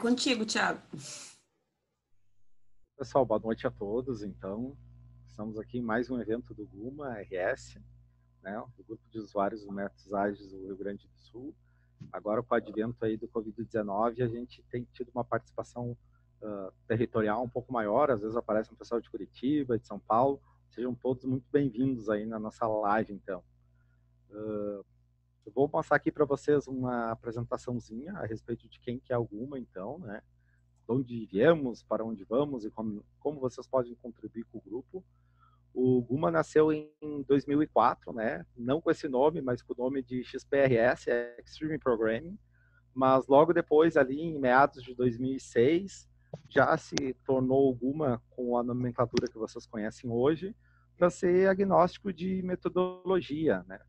Contigo, Thiago. Pessoal, boa noite a todos. Então, estamos aqui em mais um evento do GUMA RS, né, do Grupo de Usuários do Métodos Ágeis do Rio Grande do Sul. Agora, com o advento aí do Covid-19, a gente tem tido uma participação territorial um pouco maior. Às vezes aparece um pessoal de Curitiba, de São Paulo. Sejam todos muito bem-vindos aí na nossa live, então. Eu vou passar aqui para vocês uma apresentaçãozinha a respeito de quem que é o GUMA, então, né? De onde viemos, para onde vamos e como vocês podem contribuir com o grupo. O GUMA nasceu em 2004, né? Não com esse nome, mas com o nome de XPRS, Extreme Programming. Mas logo depois, ali em meados de 2006, já se tornou o GUMA com a nomenclatura que vocês conhecem hoje, para ser agnóstico de metodologia, né?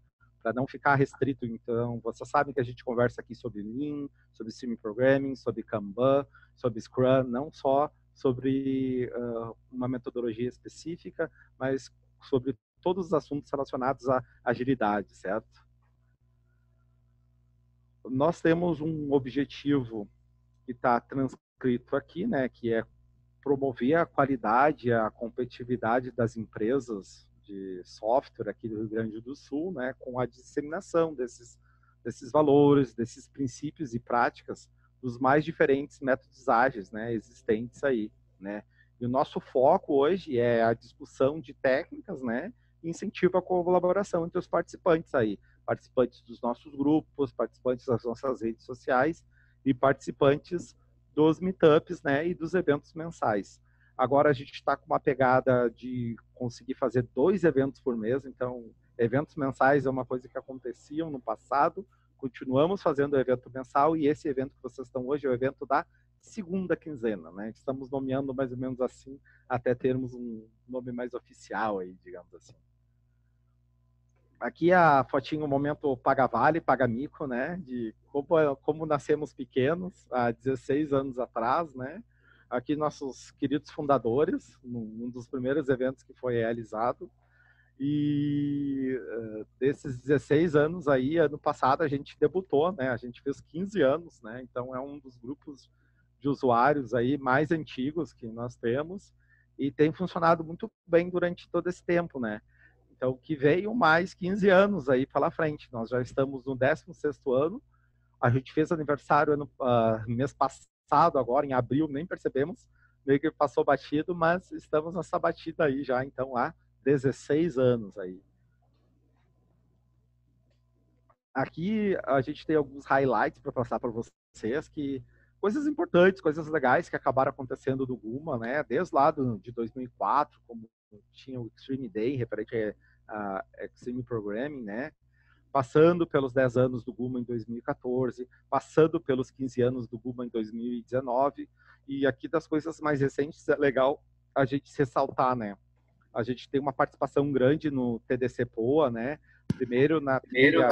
Para não ficar restrito. Então, vocês sabem que a gente conversa aqui sobre Lean, sobre Stream Programming, sobre Kanban, sobre Scrum, não só sobre uma metodologia específica, mas sobre todos os assuntos relacionados à agilidade, certo? Nós temos um objetivo que está transcrito aqui, né, que é promover a qualidade, a competitividade das empresas de software aqui do Rio Grande do Sul, né, com a disseminação desses valores, desses princípios e práticas dos mais diferentes métodos ágeis, né, existentes aí, né. E o nosso foco hoje é a discussão de técnicas, né, e incentivo à colaboração entre os participantes aí, participantes dos nossos grupos, participantes das nossas redes sociais e participantes dos meetups, né, e dos eventos mensais. Agora a gente está com uma pegada de conseguir fazer 2 eventos por mês, então eventos mensais é uma coisa que aconteciam no passado, continuamos fazendo o evento mensal e esse evento que vocês estão hoje é o evento da segunda quinzena, né? Estamos nomeando mais ou menos assim até termos um nome mais oficial aí, digamos assim. Aqui a fotinho, o momento paga vale, paga mico, né? De como nascemos pequenos, há 16 anos atrás, né? Aqui nossos queridos fundadores, um dos primeiros eventos que foi realizado. E desses 16 anos aí, ano passado a gente debutou, né? A gente fez 15 anos, né? Então é um dos grupos de usuários aí mais antigos que nós temos e tem funcionado muito bem durante todo esse tempo, né? Então, que veio mais 15 anos aí pela frente. Nós já estamos no 16º ano. A gente fez aniversário mês passado, agora em abril, nem percebemos. Meio que passou batido, mas estamos nessa batida aí já, então, há 16 anos aí. Aqui a gente tem alguns highlights para passar para vocês, que coisas importantes, coisas legais que acabaram acontecendo do GUMA, né? Desde lá de 2004, como tinha o Extreme Day, referente a Extreme Programming, né? Passando pelos 10 anos do GUMA em 2014, passando pelos 15 anos do GUMA em 2019, e aqui das coisas mais recentes é legal a gente ressaltar, né? A gente tem uma participação grande no TDC Poa, né? Primeiro na trilha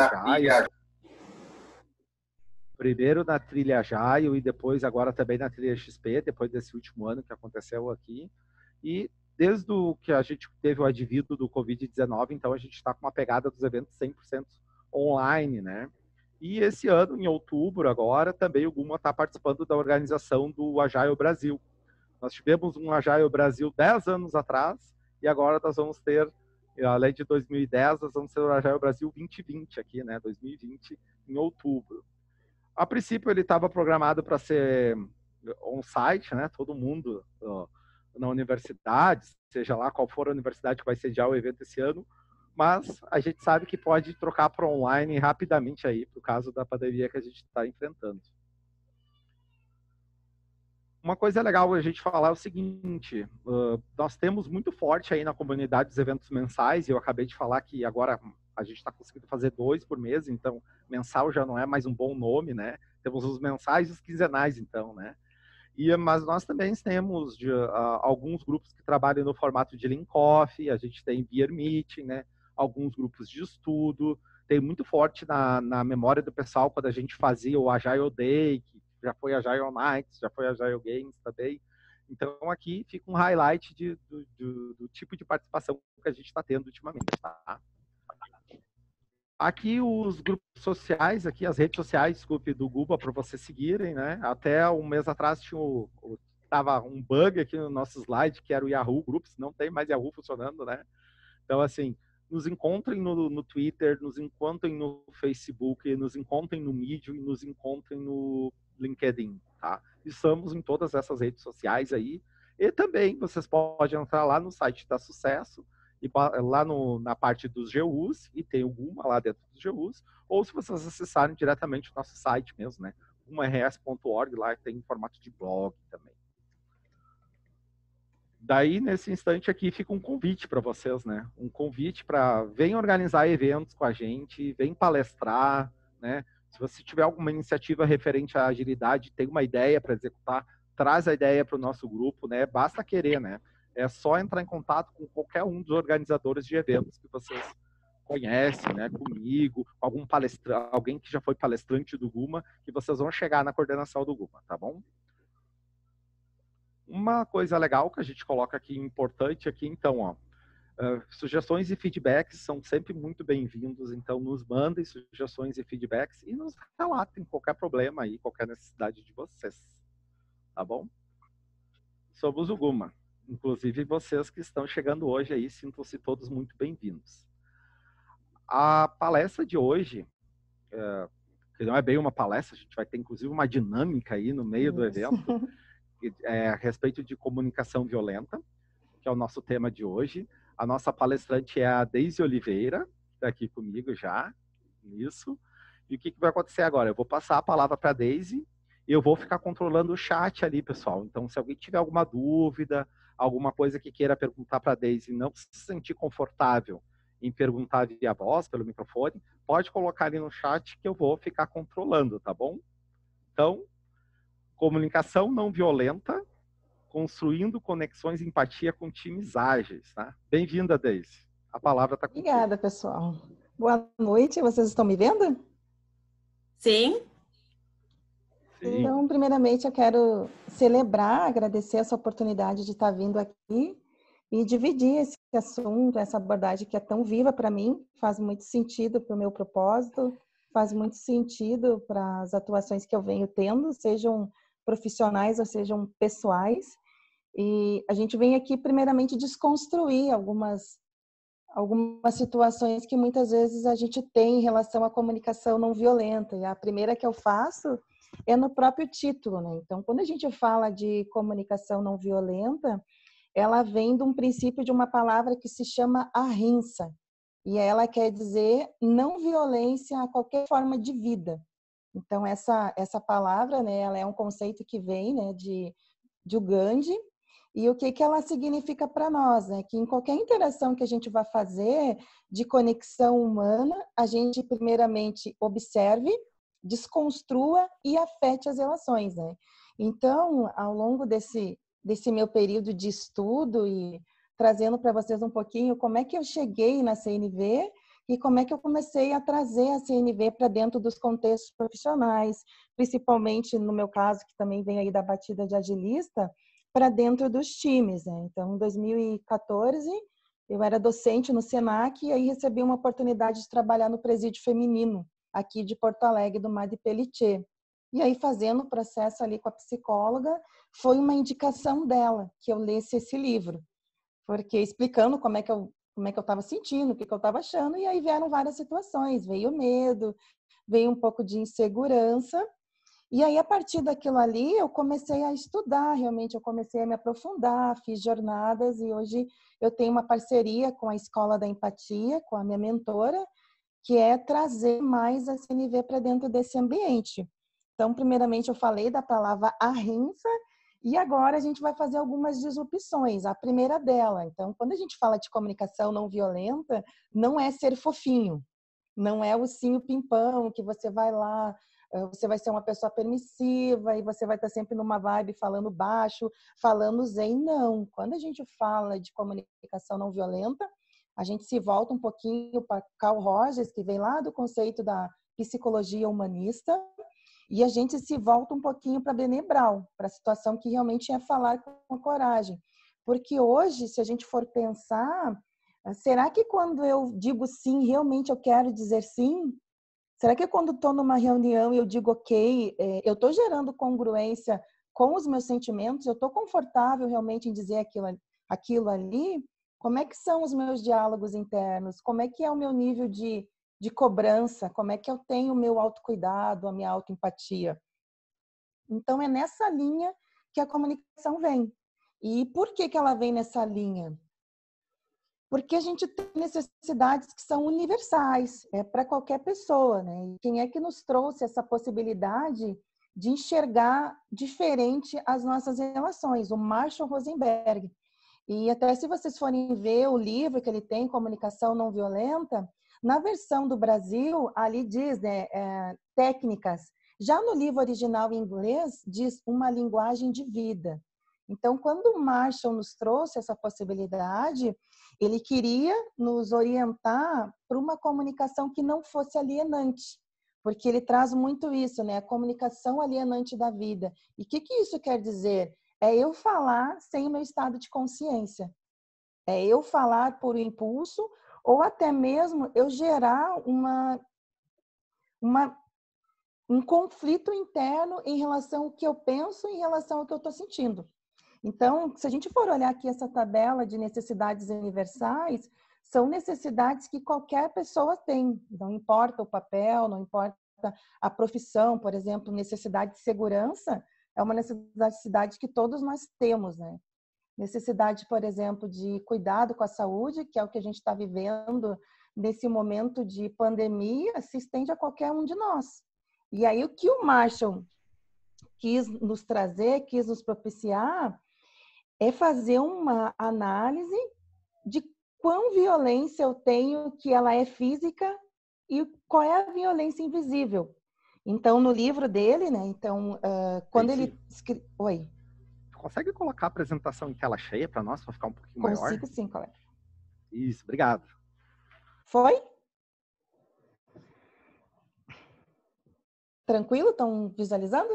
Agile e depois agora também na trilha XP, depois desse último ano que aconteceu aqui. E desde o que a gente teve o advento do Covid-19, então a gente está com uma pegada dos eventos 100% online, né? E esse ano, em outubro agora, também o GUMA está participando da organização do Agile Brasil. Nós tivemos um Agile Brasil 10 anos atrás e agora nós vamos ter, além de 2010, nós vamos ter o Agile Brasil 2020 aqui, né? 2020, em outubro. A princípio ele estava programado para ser on-site, né? Todo mundo na universidade, seja lá qual for a universidade que vai sediar o evento esse ano, mas a gente sabe que pode trocar para online rapidamente aí, por causa da pandemia que a gente está enfrentando. Uma coisa legal a gente falar é o seguinte, nós temos muito forte aí na comunidade dos eventos mensais, e eu acabei de falar que agora a gente está conseguindo fazer 2 por mês, então mensal já não é mais um bom nome, né? Temos os mensais e os quinzenais, então, né? Mas nós também temos alguns grupos que trabalham no formato de Lean Coffee, a gente tem Beer Meeting, né? Alguns grupos de estudo, tem muito forte na memória do pessoal quando a gente fazia o Agile Day, que já foi Agile Nights, já foi Agile Games também. Então aqui fica um highlight do tipo de participação que a gente está tendo ultimamente, tá? Aqui os grupos sociais, aqui as redes sociais, desculpe, do Guba para vocês seguirem, né? Até um mês atrás tava um bug aqui no nosso slide, que era o Yahoo Groups, não tem mais Yahoo funcionando, né? Então, assim, nos encontrem no Twitter, nos encontrem no Facebook, nos encontrem no Medium e nos encontrem no LinkedIn, tá? Estamos em todas essas redes sociais aí. E também vocês podem entrar lá no site da Sucesso, e lá na parte dos GUs, e tem alguma lá dentro dos GUs, ou se vocês acessarem diretamente o nosso site mesmo, né? umrs.org, lá tem em formato de blog também. Daí, nesse instante aqui, fica um convite para vocês, né? Um convite para venham organizar eventos com a gente, vem palestrar, né? Se você tiver alguma iniciativa referente à agilidade, tem uma ideia para executar, traz a ideia para o nosso grupo, né? Basta querer, né? É só entrar em contato com qualquer um dos organizadores de eventos que vocês conhecem, né? Comigo, algum palestrante, alguém que já foi palestrante do Guma, que vocês vão chegar na coordenação do Guma, tá bom? Uma coisa legal que a gente coloca aqui, importante aqui, então, ó, sugestões e feedbacks são sempre muito bem-vindos, então nos mandem sugestões e feedbacks e nos relatem qualquer problema aí, qualquer necessidade de vocês, tá bom? Somos o Guma, inclusive vocês que estão chegando hoje aí, sintam-se todos muito bem-vindos. A palestra de hoje, que não é bem uma palestra, a gente vai ter inclusive uma dinâmica aí no meio do evento, a respeito de comunicação violenta, que é o nosso tema de hoje. A nossa palestrante é a Deise Oliveira, que está aqui comigo já, isso. E o que vai acontecer agora? Eu vou passar a palavra para a Deise e eu vou ficar controlando o chat ali, pessoal. Então, se alguém tiver alguma dúvida, alguma coisa que queira perguntar para a Deise e não se sentir confortável em perguntar via voz, pelo microfone, pode colocar ali no chat que eu vou ficar controlando, tá bom? Então, comunicação não violenta, construindo conexões e empatia com times ágeis. Tá? Bem-vinda, Deise. A palavra está contigo. Obrigada, pessoal. Boa noite, vocês estão me vendo? Sim. Sim. Então, primeiramente, eu quero celebrar, agradecer essa oportunidade de estar vindo aqui e dividir esse assunto, essa abordagem que é tão viva para mim, faz muito sentido para o meu propósito, faz muito sentido para as atuações que eu venho tendo, sejam profissionais ou sejam pessoais. E a gente vem aqui, primeiramente, desconstruir algumas situações que muitas vezes a gente tem em relação à comunicação não violenta. E a primeira que eu faço é no próprio título, né? Então, quando a gente fala de comunicação não violenta, ela vem de um princípio de uma palavra que se chama ahimsa. E ela quer dizer não violência a qualquer forma de vida. Então, essa palavra, né, ela é um conceito que vem, né, de Gandhi. E o que ela significa para nós, né? Que em qualquer interação que a gente vai fazer de conexão humana, a gente primeiramente observe, desconstrua e afete as relações, né? Então, ao longo desse meu período de estudo e trazendo para vocês um pouquinho como é que eu cheguei na CNV e como é que eu comecei a trazer a CNV para dentro dos contextos profissionais, principalmente no meu caso, que também vem aí da batida de agilista, para dentro dos times, né? Então, em 2014, eu era docente no Senac e aí recebi uma oportunidade de trabalhar no presídio feminino, aqui de Porto Alegre, do Madi Pelletier. E aí, fazendo o processo ali com a psicóloga, foi uma indicação dela que eu lesse esse livro, porque explicando como é que eu estava sentindo, o que eu estava achando, e aí vieram várias situações, veio medo, veio um pouco de insegurança. E aí, a partir daquilo ali, eu comecei a estudar, realmente, eu comecei a me aprofundar, fiz jornadas e hoje eu tenho uma parceria com a Escola da Empatia, com a minha mentora, que é trazer mais a CNV para dentro desse ambiente. Então, primeiramente, eu falei da palavra ahimsa e agora a gente vai fazer algumas disrupções. A primeira dela, então, quando a gente fala de comunicação não violenta, não é ser fofinho, não é o ursinho pimpão que você vai lá, você vai ser uma pessoa permissiva e você vai estar sempre numa vibe falando baixo, falando zen. Não. Quando a gente fala de comunicação não violenta, a gente se volta um pouquinho para Carl Rogers, que vem lá do conceito da psicologia humanista, e a gente se volta um pouquinho para Brené Brown, para a situação que realmente é falar com coragem. Porque hoje, se a gente for pensar, Será que quando eu digo sim, realmente eu quero dizer sim? Será que quando estou numa reunião e eu digo ok, eu estou gerando congruência com os meus sentimentos? Eu estou confortável realmente em dizer aquilo ali? Como é que são os meus diálogos internos? Como é que é o meu nível de cobrança? Como é que eu tenho o meu autocuidado, a minha autoempatia? Então, é nessa linha que a comunicação vem. E por que ela vem nessa linha? Porque a gente tem necessidades que são universais, para qualquer pessoa, né? E quem é que nos trouxe essa possibilidade de enxergar diferente as nossas relações? O Marshall Rosenberg. E até se vocês forem ver o livro que ele tem, Comunicação Não Violenta, na versão do Brasil, ali diz, né, técnicas. Já no livro original em inglês, diz uma linguagem de vida. Então, quando o Marshall nos trouxe essa possibilidade, ele queria nos orientar para uma comunicação que não fosse alienante, porque ele traz muito isso, né? A comunicação alienante da vida. E o que isso quer dizer? É eu falar sem o meu estado de consciência. É eu falar por impulso ou até mesmo eu gerar um conflito interno em relação ao que eu penso, em relação ao que eu estou sentindo. Então, se a gente for olhar aqui essa tabela de necessidades universais, são necessidades que qualquer pessoa tem. Não importa o papel, não importa a profissão, por exemplo, necessidade de segurança é uma necessidade que todos nós temos, né? Necessidade, por exemplo, de cuidado com a saúde, que é o que a gente está vivendo nesse momento de pandemia, se estende a qualquer um de nós. E aí, o que o Marshall quis nos trazer, quis nos propiciar, é fazer uma análise de quão violência eu tenho, que ela é física, e qual é a violência invisível. Então, no livro dele, né? Então, quando ele... Oi? Consegue colocar a apresentação em tela cheia para nós, para ficar um pouquinho maior? Consigo sim, colega. Isso, obrigado. Foi? Tranquilo? Estão visualizando?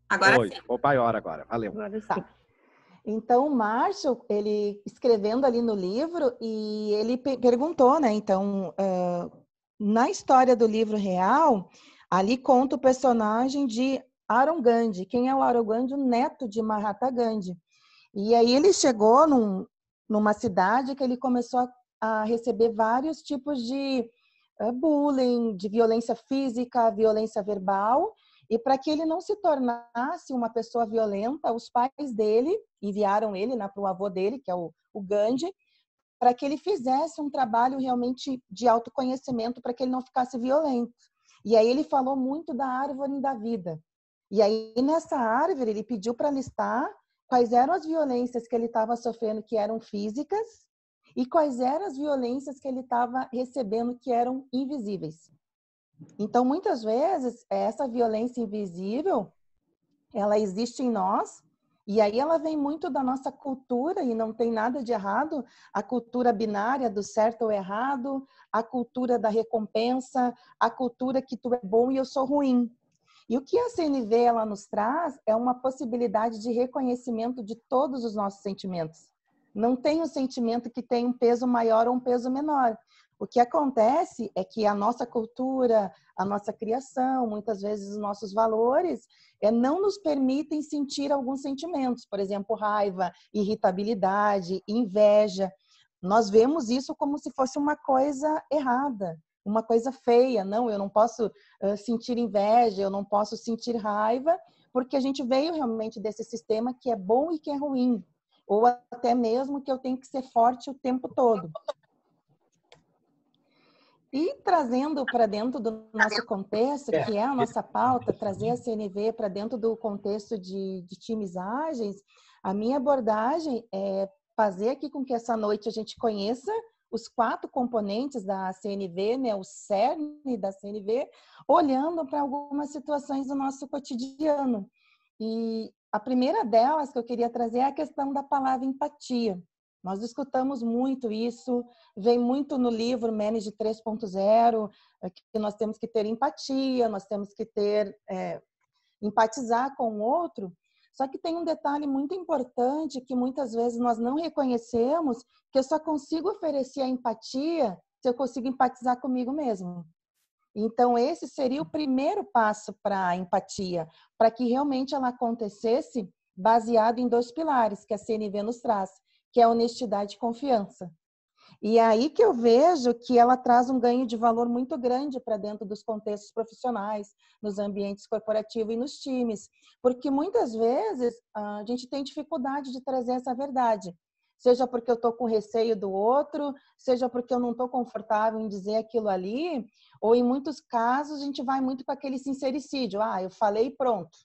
Agora sim. Ficou maior agora, valeu. Agora sim. Tá. Então, o Marshall, ele escrevendo ali no livro, e ele perguntou, né? Então, na história do livro real, ali conta o personagem de Aaron Gandhi. Quem é o Aaron Gandhi? O neto de Mahatma Gandhi. E aí ele chegou numa cidade que ele começou a receber vários tipos de bullying, de violência física, violência verbal. E para que ele não se tornasse uma pessoa violenta, os pais dele enviaram ele para o avô dele, que é o Gandhi, para que ele fizesse um trabalho realmente de autoconhecimento, para que ele não ficasse violento. E aí ele falou muito da árvore da vida. E aí nessa árvore ele pediu para listar quais eram as violências que ele estava sofrendo que eram físicas e quais eram as violências que ele estava recebendo que eram invisíveis. Então, muitas vezes, essa violência invisível, ela existe em nós, e aí ela vem muito da nossa cultura, e não tem nada de errado, a cultura binária do certo ou errado, a cultura da recompensa, a cultura que tu é bom e eu sou ruim. E o que a CNV ela nos traz é uma possibilidade de reconhecimento de todos os nossos sentimentos. Não tem um sentimento que tem um peso maior ou um peso menor. O que acontece é que a nossa cultura, a nossa criação, muitas vezes os nossos valores, não nos permitem sentir alguns sentimentos, por exemplo, raiva, irritabilidade, inveja. Nós vemos isso como se fosse uma coisa errada, uma coisa feia. Não, eu não posso sentir inveja, eu não posso sentir raiva, porque a gente veio realmente desse sistema que é bom e que é ruim, ou até mesmo que eu tenho que ser forte o tempo todo. E trazendo para dentro do nosso contexto, que é a nossa pauta, trazer a CNV para dentro do contexto de times ágeis, a minha abordagem é fazer aqui com que essa noite a gente conheça os 4 componentes da CNV, né, o cerne da CNV, olhando para algumas situações do nosso cotidiano. E a primeira delas que eu queria trazer é a questão da palavra empatia. Nós escutamos muito isso, vem muito no livro Manage 3.0, que nós temos que ter empatia, nós temos que ter empatizar com o outro. Só que tem um detalhe muito importante que muitas vezes nós não reconhecemos, que eu só consigo oferecer a empatia se eu consigo empatizar comigo mesmo. Então, esse seria o primeiro passo para a empatia, para que realmente ela acontecesse baseado em 2 pilares que a CNV nos traz, que é a honestidade e confiança. E é aí que eu vejo que ela traz um ganho de valor muito grande para dentro dos contextos profissionais, nos ambientes corporativos e nos times, porque muitas vezes a gente tem dificuldade de trazer essa verdade, seja porque eu estou com receio do outro, seja porque eu não estou confortável em dizer aquilo ali, ou em muitos casos a gente vai muito com aquele sincericídio, eu falei e pronto.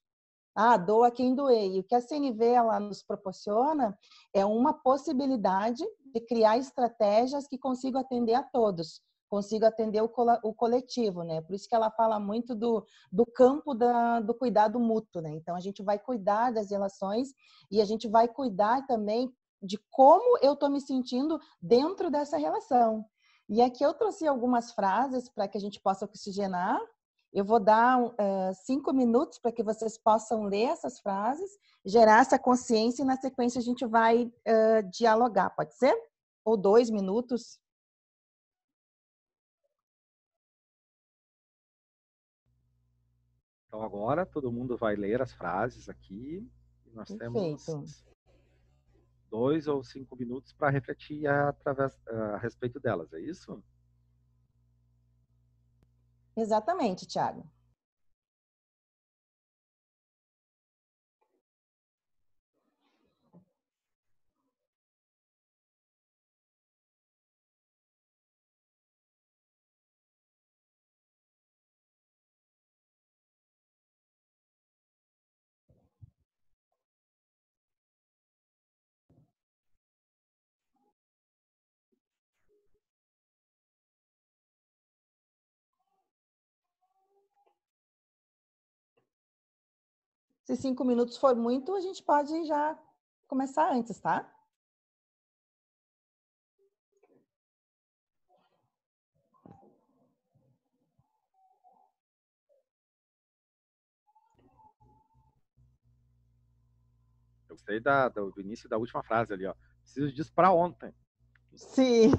Doa quem doer. E o que a CNV ela nos proporciona é uma possibilidade de criar estratégias que consigam atender a todos, consigam atender o coletivo, né? Por isso que ela fala muito do campo do cuidado mútuo, né? Então, a gente vai cuidar das relações e a gente vai cuidar também de como eu estou me sentindo dentro dessa relação. E aqui eu trouxe algumas frases para que a gente possa oxigenar. Eu vou dar 5 minutos para que vocês possam ler essas frases, gerar essa consciência e na sequência a gente vai dialogar, pode ser? Ou 2 minutos. Então agora todo mundo vai ler as frases aqui. E nós temos Perfeito. 2 ou 5 minutos para refletir a respeito delas, é isso? Exatamente, Thiago. Se 5 minutos for muito, a gente pode já começar antes, tá? Eu gostei do início da última frase ali, ó. Preciso disso para ontem. Sim.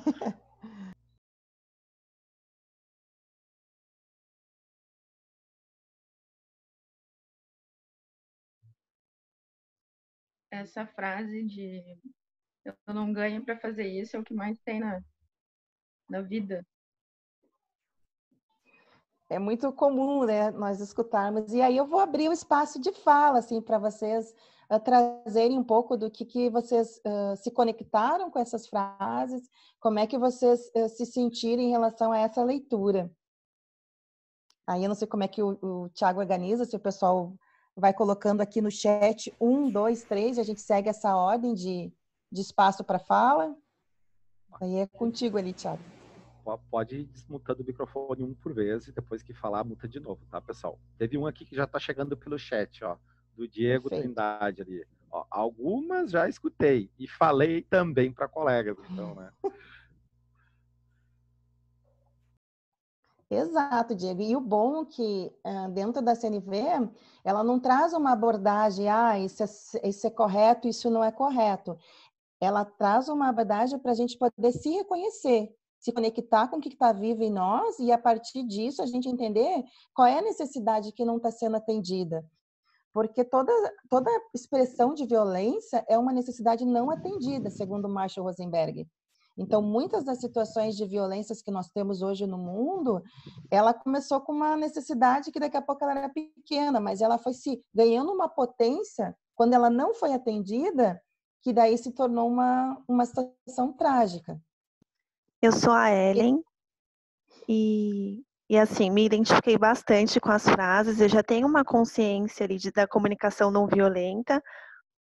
Essa frase de eu não ganho para fazer isso é o que mais tem na vida. É muito comum, né, nós escutarmos. E aí eu vou abrir o espaço de fala, assim, para vocês trazerem um pouco do que vocês se conectaram com essas frases, como é que vocês se sentiram em relação a essa leitura. Aí eu não sei como é que o Thiago organiza, se o pessoal vai colocando aqui no chat 1, 2, 3, e a gente segue essa ordem de espaço para fala. Aí é contigo ali, Thiago. Pode ir desmutando o microfone um por vez e depois que falar, muta de novo, tá, pessoal? Teve um aqui que já tá chegando pelo chat, ó, do Diego Perfeito. Trindade ali. Ó, algumas já escutei e falei também para colegas, então, né? Exato, Diego. E o bom é que dentro da CNV, ela não traz uma abordagem, isso é correto, isso não é correto. Ela traz uma abordagem para a gente poder se reconhecer, se conectar com o que está vivo em nós e, a partir disso, a gente entender qual é a necessidade que não está sendo atendida. Porque toda expressão de violência é uma necessidade não atendida, segundo Marshall Rosenberg. Então, muitas das situações de violências que nós temos hoje no mundo, ela começou com uma necessidade que daqui a pouco ela era pequena, mas ela foi se ganhando uma potência quando ela não foi atendida, que daí se tornou uma situação trágica. Eu sou a Ellen e assim, me identifiquei bastante com as frases, eu já tenho uma consciência ali da comunicação não violenta,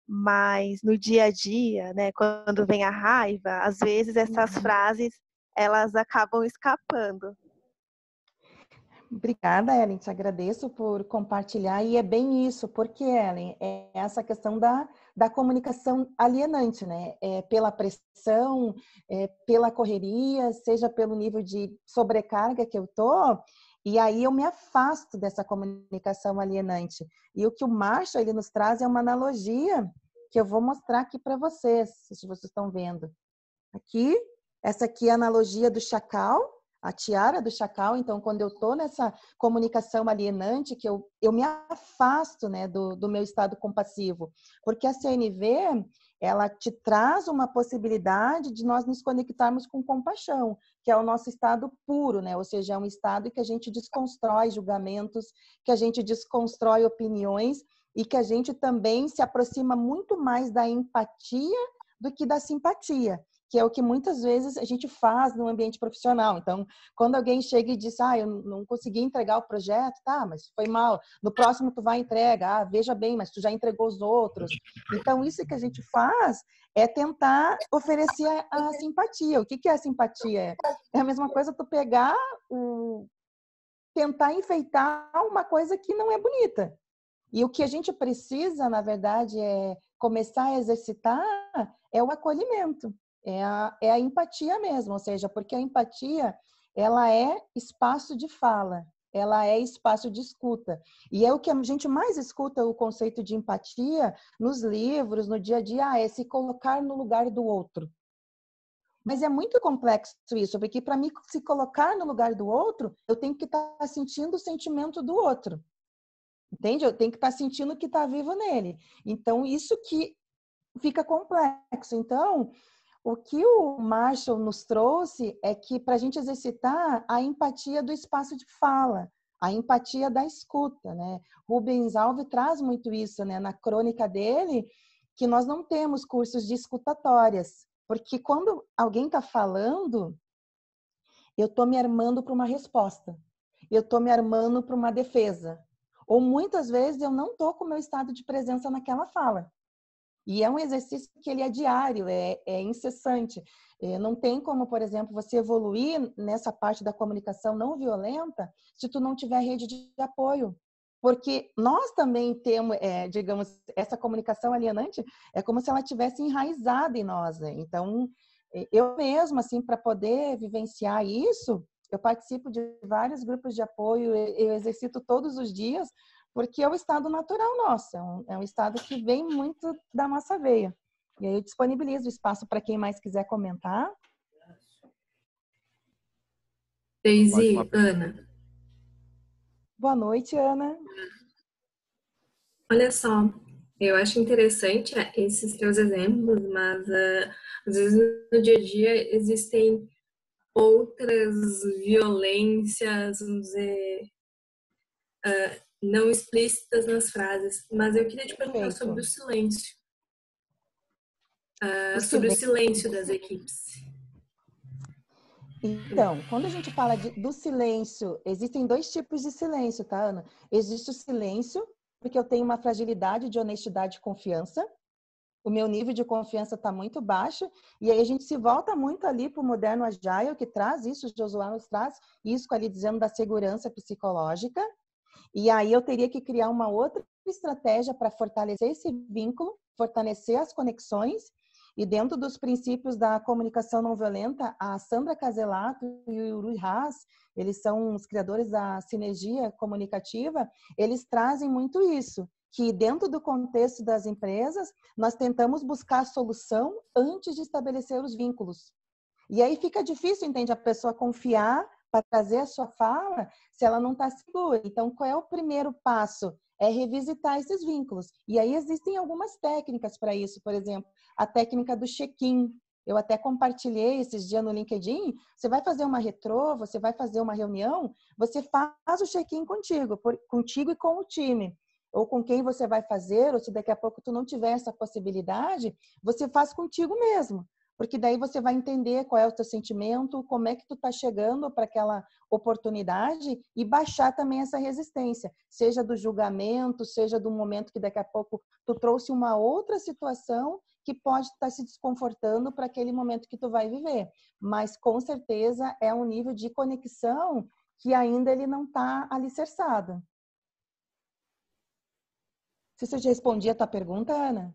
mas no dia a dia, né, quando vem a raiva, às vezes essas frases, elas acabam escapando. Obrigada, Ellen, te agradeço por compartilhar, e é bem isso, porque, Ellen, é essa questão da comunicação alienante, né? É pela pressão, pela correria, seja pelo nível de sobrecarga que eu tô, e aí eu me afasto dessa comunicação alienante. E o que o Marshall, ele nos traz é uma analogia que eu vou mostrar aqui para vocês, se vocês estão vendo. Aqui, essa aqui é a analogia do chacal, a tiara do chacal. Então, quando eu estou nessa comunicação alienante, que eu me afasto, né, do meu estado compassivo. Porque a CNV, ela te traz uma possibilidade de nós nos conectarmos com compaixão, que é o nosso estado puro, né? Ou seja, é um estado que a gente desconstrói julgamentos, que a gente desconstrói opiniões e que a gente também se aproxima muito mais da empatia do que da simpatia, que é o que muitas vezes a gente faz no ambiente profissional. Então, quando alguém chega e diz, eu não consegui entregar o projeto, tá, mas foi mal, no próximo tu vai entregar, veja bem, mas tu já entregou os outros. Então, isso que a gente faz é tentar oferecer a simpatia. O que é a simpatia? É a mesma coisa tu pegar, tentar enfeitar uma coisa que não é bonita. E o que a gente precisa, na verdade, é começar a exercitar é o acolhimento, é a empatia mesmo, ou seja, porque a empatia, ela é espaço de fala, ela é espaço de escuta. E é o que a gente mais escuta, o conceito de empatia, nos livros, no dia a dia, é se colocar no lugar do outro. Mas é muito complexo isso, porque para mim, se colocar no lugar do outro, eu tenho que estar sentindo o sentimento do outro. Entende? Eu tenho que estar sentindo que está vivo nele. Então, isso que fica complexo. Então, o que o Marshall nos trouxe é que para a gente exercitar a empatia do espaço de fala, a empatia da escuta, né? Rubens Alves traz muito isso, né? Na crônica dele, que nós não temos cursos de escutatórias, porque quando alguém está falando, eu estou me armando para uma resposta, eu estou me armando para uma defesa. Ou muitas vezes eu não estou com o meu estado de presença naquela fala. E é um exercício que ele é diário, é incessante. Não tem como, por exemplo, você evoluir nessa parte da comunicação não violenta se tu não tiver rede de apoio. Porque nós também temos, digamos, essa comunicação alienante é como se ela tivesse enraizada em nós, né? Então, eu mesma, assim, para poder vivenciar isso, eu participo de vários grupos de apoio, eu exercito todos os dias, porque é o estado natural nosso, é um estado que vem muito da nossa veia. E aí eu disponibilizo o espaço para quem mais quiser comentar. Daisy, Ana. Boa noite, Ana. Olha só, eu acho interessante esses teus exemplos, mas às vezes no dia a dia existem outras violências, vamos dizer, não explícitas nas frases. Mas eu queria te perguntar sobre o Perfeito. silêncio. O Sobre o silêncio. silêncio das equipes. Então, quando a gente fala do silêncio, existem dois tipos de silêncio, tá, Ana? Existe o silêncio, porque eu tenho uma fragilidade de honestidade e confiança. O meu nível de confiança está muito baixo, e aí a gente se volta muito ali para o moderno agile, que traz isso, o Josué nos traz isso ali dizendo da segurança psicológica, e aí eu teria que criar uma outra estratégia para fortalecer esse vínculo, fortalecer as conexões, e dentro dos princípios da comunicação não violenta, a Sandra Caselato e o Yuri Haas, eles são os criadores da sinergia comunicativa, eles trazem muito isso, que dentro do contexto das empresas, nós tentamos buscar a solução antes de estabelecer os vínculos. E aí fica difícil, entende, a pessoa confiar para trazer a sua fala se ela não está segura. Então, qual é o primeiro passo? É revisitar esses vínculos. E aí existem algumas técnicas para isso, por exemplo, a técnica do check-in. Eu até compartilhei esses dias no LinkedIn. Você vai fazer uma retrô, você vai fazer uma reunião, você faz o check-in contigo e com o time. Ou com quem você vai fazer, ou se daqui a pouco tu não tiver essa possibilidade, você faz contigo mesmo. Porque daí você vai entender qual é o teu sentimento, como é que tu tá chegando para aquela oportunidade e baixar também essa resistência, seja do julgamento, seja do momento que daqui a pouco tu trouxe uma outra situação que pode estar se desconfortando para aquele momento que tu vai viver. Mas com certeza é um nível de conexão que ainda ele não está alicerçado. Não sei se eu já respondi a tua pergunta, Ana.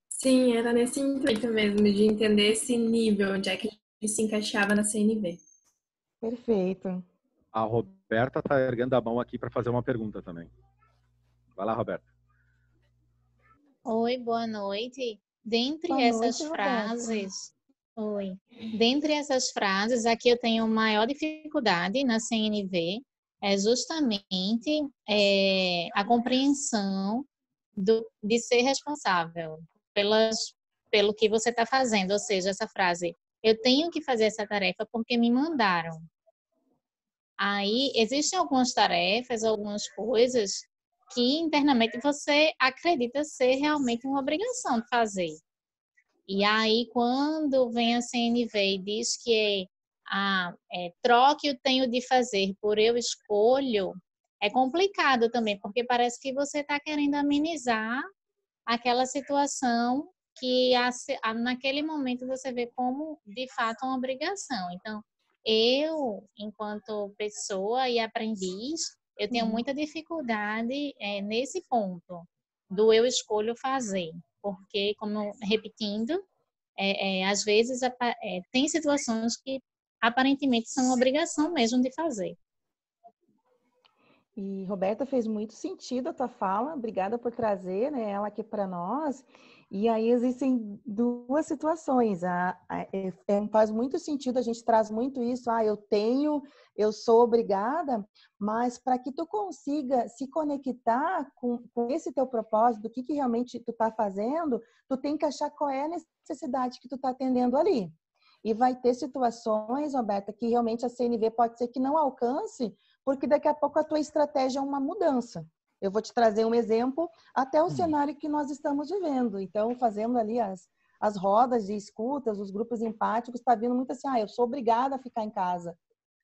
Sim, era nesse intuito mesmo, de entender esse nível, onde é que ele se encaixava na CNV. Perfeito. A Roberta está erguendo a mão aqui para fazer uma pergunta também. Vai lá, Roberta. Oi, boa noite. Dentre Boa essas noite, frases, oi. Dentre essas frases, aqui eu tenho maior dificuldade na CNV, é justamente a compreensão de ser responsável pelo que você está fazendo. Ou seja, essa frase, eu tenho que fazer essa tarefa porque me mandaram. Aí, existem algumas tarefas, algumas coisas que internamente você acredita ser realmente uma obrigação de fazer. E aí, quando vem a CNV e diz que troque o tenho de fazer por eu escolho, é complicado também, porque parece que você está querendo amenizar aquela situação que naquele momento você vê como, de fato, uma obrigação. Então, eu, enquanto pessoa e aprendiz, eu tenho muita dificuldade nesse ponto do eu escolho fazer, porque, como repetindo, às vezes tem situações que aparentemente são obrigação mesmo de fazer. E Roberta, fez muito sentido a tua fala, obrigada por trazer, né, ela aqui para nós. E aí existem duas situações. Faz muito sentido, a gente traz muito isso, eu sou obrigada, mas para que tu consiga se conectar com esse teu propósito, do que realmente tu está fazendo, tu tem que achar qual é a necessidade que tu está atendendo ali. E vai ter situações, Roberta, que realmente a CNV pode ser que não alcance, porque daqui a pouco a tua estratégia é uma mudança. Eu vou te trazer um exemplo, até o cenário que nós estamos vivendo. Então, fazendo ali as rodas de escutas, os grupos empáticos, está vindo muito assim, eu sou obrigada a ficar em casa.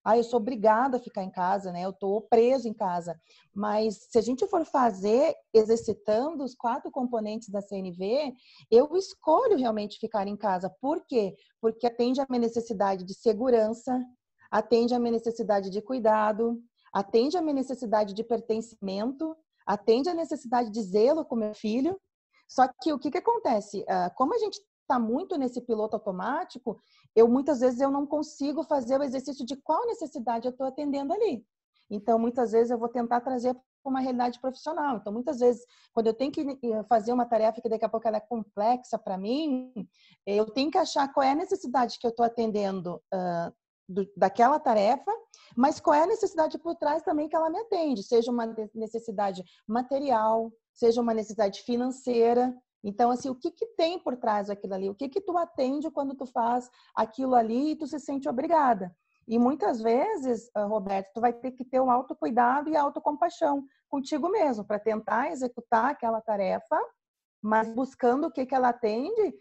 Eu sou obrigada a ficar em casa, né? Eu estou preso em casa. Mas se a gente for fazer, exercitando os 4 componentes da CNV, eu escolho realmente ficar em casa. Por quê? Porque atende a minha necessidade de segurança, atende a minha necessidade de cuidado, atende a minha necessidade de pertencimento, atende a necessidade de zelo com meu filho. Só que o que acontece? Como a gente está muito nesse piloto automático, muitas vezes eu não consigo fazer o exercício de qual necessidade eu estou atendendo ali. Então, muitas vezes eu vou tentar trazer para uma realidade profissional. Então, muitas vezes, quando eu tenho que fazer uma tarefa que daqui a pouco ela é complexa para mim, eu tenho que achar qual é a necessidade que eu estou atendendo daquela tarefa, mas qual é a necessidade por trás também que ela me atende, seja uma necessidade material, seja uma necessidade financeira. Então, assim, o que tem por trás daquilo ali? O que tu atende quando tu faz aquilo ali e tu se sente obrigada? E muitas vezes, Roberto, tu vai ter que ter um autocuidado e autocompaixão contigo mesmo para tentar executar aquela tarefa, mas buscando o que ela atende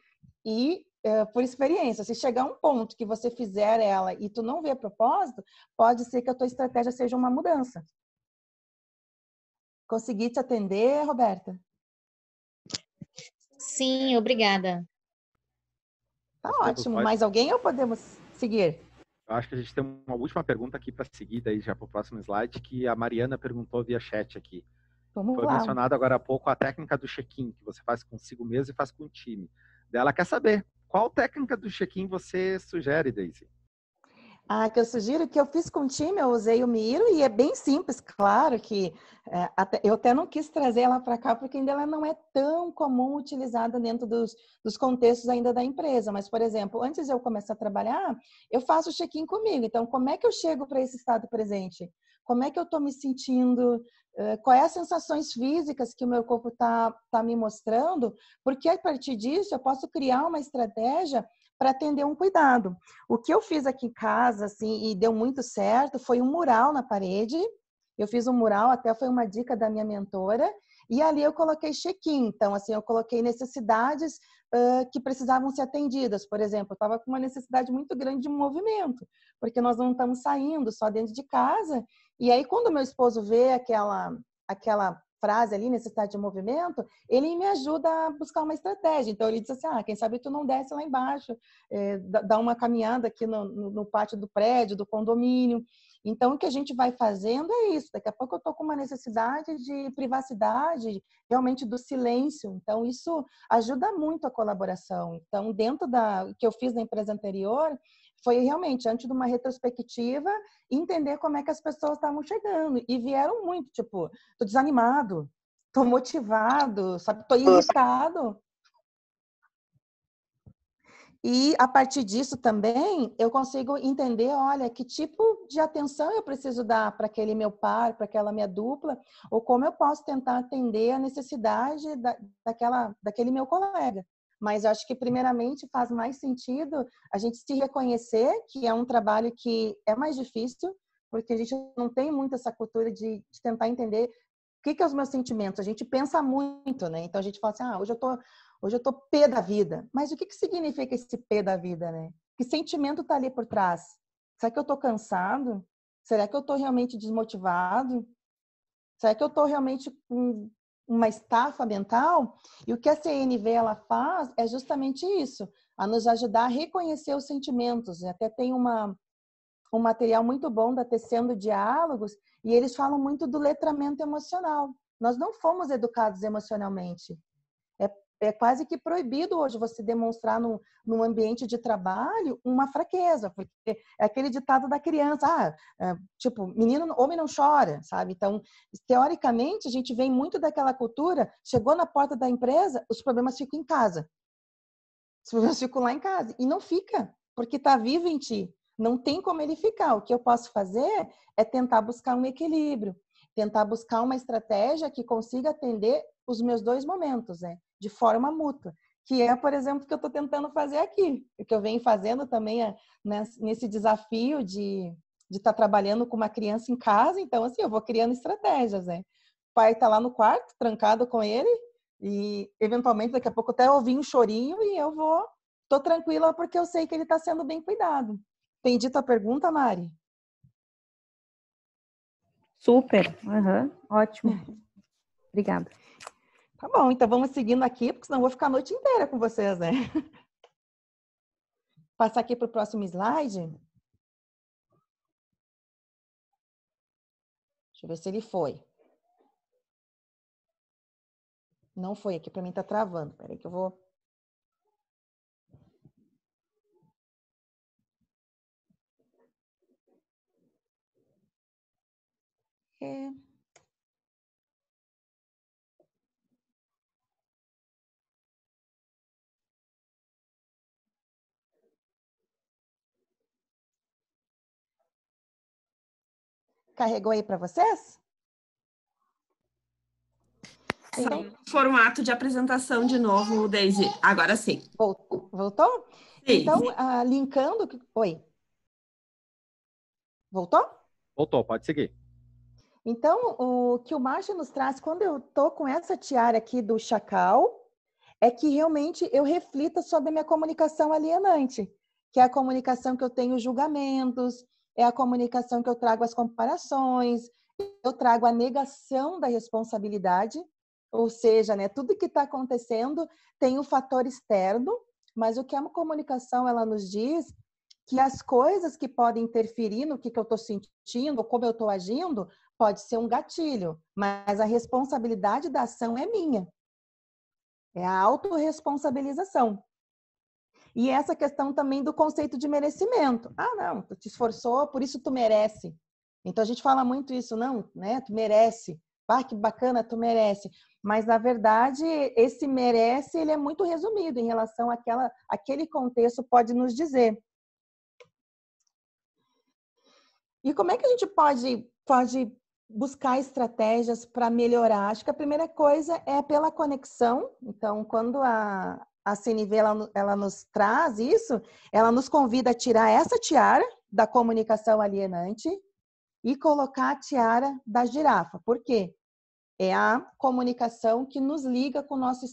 e por experiência, se chegar um ponto que você fizer ela e tu não vê propósito, pode ser que a tua estratégia seja uma mudança. Consegui te atender, Roberta? Sim, obrigada. Tá ótimo. Mais alguém ou podemos seguir? Eu acho que a gente tem uma última pergunta aqui para seguir daí já para o próximo slide, que a Mariana perguntou via chat aqui. Foi mencionado agora há pouco a técnica do check-in, que você faz consigo mesmo e faz com o time. Ela quer saber qual técnica do check-in você sugere, Daisy? Que eu sugiro, que eu fiz com o time, eu usei o Miro e é bem simples, claro que eu até não quis trazer ela para cá porque ainda ela não é tão comum utilizada dentro dos contextos ainda da empresa. Mas, por exemplo, antes de eu começar a trabalhar, eu faço o check-in comigo. Então, como é que eu chego para esse estado presente? Como é que eu estou me sentindo? Quais as sensações físicas que o meu corpo tá me mostrando? Porque a partir disso eu posso criar uma estratégia para atender um cuidado. O que eu fiz aqui em casa, assim, e deu muito certo, foi um mural na parede. Eu fiz um mural, até foi uma dica da minha mentora, e ali eu coloquei check-in. Então, assim, eu coloquei necessidades que precisavam ser atendidas. Por exemplo, eu estava com uma necessidade muito grande de movimento, porque nós não estamos saindo só dentro de casa. E aí, quando meu esposo vê aquela frase ali, necessidade de movimento, ele me ajuda a buscar uma estratégia. Então, ele diz assim, quem sabe tu não desce lá embaixo, dá uma caminhada aqui no pátio do prédio, do condomínio. Então, o que a gente vai fazendo é isso. Daqui a pouco eu estou com uma necessidade de privacidade, realmente do silêncio. Então, isso ajuda muito a colaboração. Então, dentro da que eu fiz na empresa anterior, foi realmente, antes de uma retrospectiva, entender como é que as pessoas estavam chegando. E vieram muito, tipo, tô desanimado, tô motivado, sabe? Tô irritado. E a partir disso também, eu consigo entender, olha, que tipo de atenção eu preciso dar para aquele meu par, para aquela minha dupla, ou como eu posso tentar atender a necessidade daquele meu colega. Mas eu acho que, primeiramente, faz mais sentido a gente se reconhecer que é um trabalho que é mais difícil, porque a gente não tem muito essa cultura de tentar entender o que é os meus sentimentos. A gente pensa muito, né? Então, a gente fala assim, hoje eu tô pé da vida. Mas o que significa esse pé da vida, né? Que sentimento tá ali por trás? Será que eu tô cansado? Será que eu tô realmente desmotivado? Será que eu tô realmente com uma estafa mental? E o que a CNV ela faz é justamente isso, a nos ajudar a reconhecer os sentimentos. Até tem um material muito bom da Tecendo Diálogos, e eles falam muito do letramento emocional. Nós não fomos educados emocionalmente. É quase que proibido hoje você demonstrar num ambiente de trabalho uma fraqueza, porque é aquele ditado da criança, tipo, menino, homem não chora, sabe? Então, teoricamente, a gente vem muito daquela cultura, chegou na porta da empresa, os problemas ficam em casa. Os problemas ficam lá em casa. E não fica, porque está vivo em ti. Não tem como ele ficar. O que eu posso fazer é tentar buscar um equilíbrio, tentar buscar uma estratégia que consiga atender os meus dois momentos, né? De forma mútua. Que é, por exemplo, o que eu estou tentando fazer aqui. O que eu venho fazendo também nesse desafio de estar trabalhando com uma criança em casa. Então, assim, eu vou criando estratégias, né? O pai está lá no quarto, trancado com ele, e eventualmente daqui a pouco até ouvir um chorinho e eu tô tranquila porque eu sei que ele está sendo bem cuidado. Entendi tua pergunta, Mari? Super, ótimo. Obrigada. Tá bom, então vamos seguindo aqui, porque senão eu vou ficar a noite inteira com vocês, né? Passar aqui para o próximo slide. Deixa eu ver se ele foi. Não foi aqui, para mim tá travando. Peraí que eu vou... Carregou aí para vocês? Então, formato de apresentação de novo, Daisy. Agora sim. Voltou? Sim. Então, linkando... Oi. Voltou? Voltou, pode seguir. Então, o que o Márcio nos traz, quando eu tô com essa tiara aqui do chacal, é que realmente eu reflita sobre a minha comunicação alienante, que é a comunicação que eu tenho julgamentos, é a comunicação que eu trago as comparações, eu trago a negação da responsabilidade, ou seja, né, tudo que está acontecendo tem um fator externo, mas o que a comunicação ela nos diz que as coisas que podem interferir no que eu estou sentindo, ou como eu estou agindo, pode ser um gatilho, mas a responsabilidade da ação é minha. É a autorresponsabilização. E essa questão também do conceito de merecimento. Não, tu te esforçou, por isso tu merece. Então, a gente fala muito isso, não, né? Tu merece. Que bacana, tu merece. Mas, na verdade, esse merece, ele é muito resumido em relação àquele contexto pode nos dizer. E como é que a gente pode buscar estratégias para melhorar? Acho que a primeira coisa é pela conexão. Então, quando a CNV ela nos traz isso, ela nos convida a tirar essa tiara da comunicação alienante e colocar a tiara da girafa. Por quê? É a comunicação que nos liga com o nosso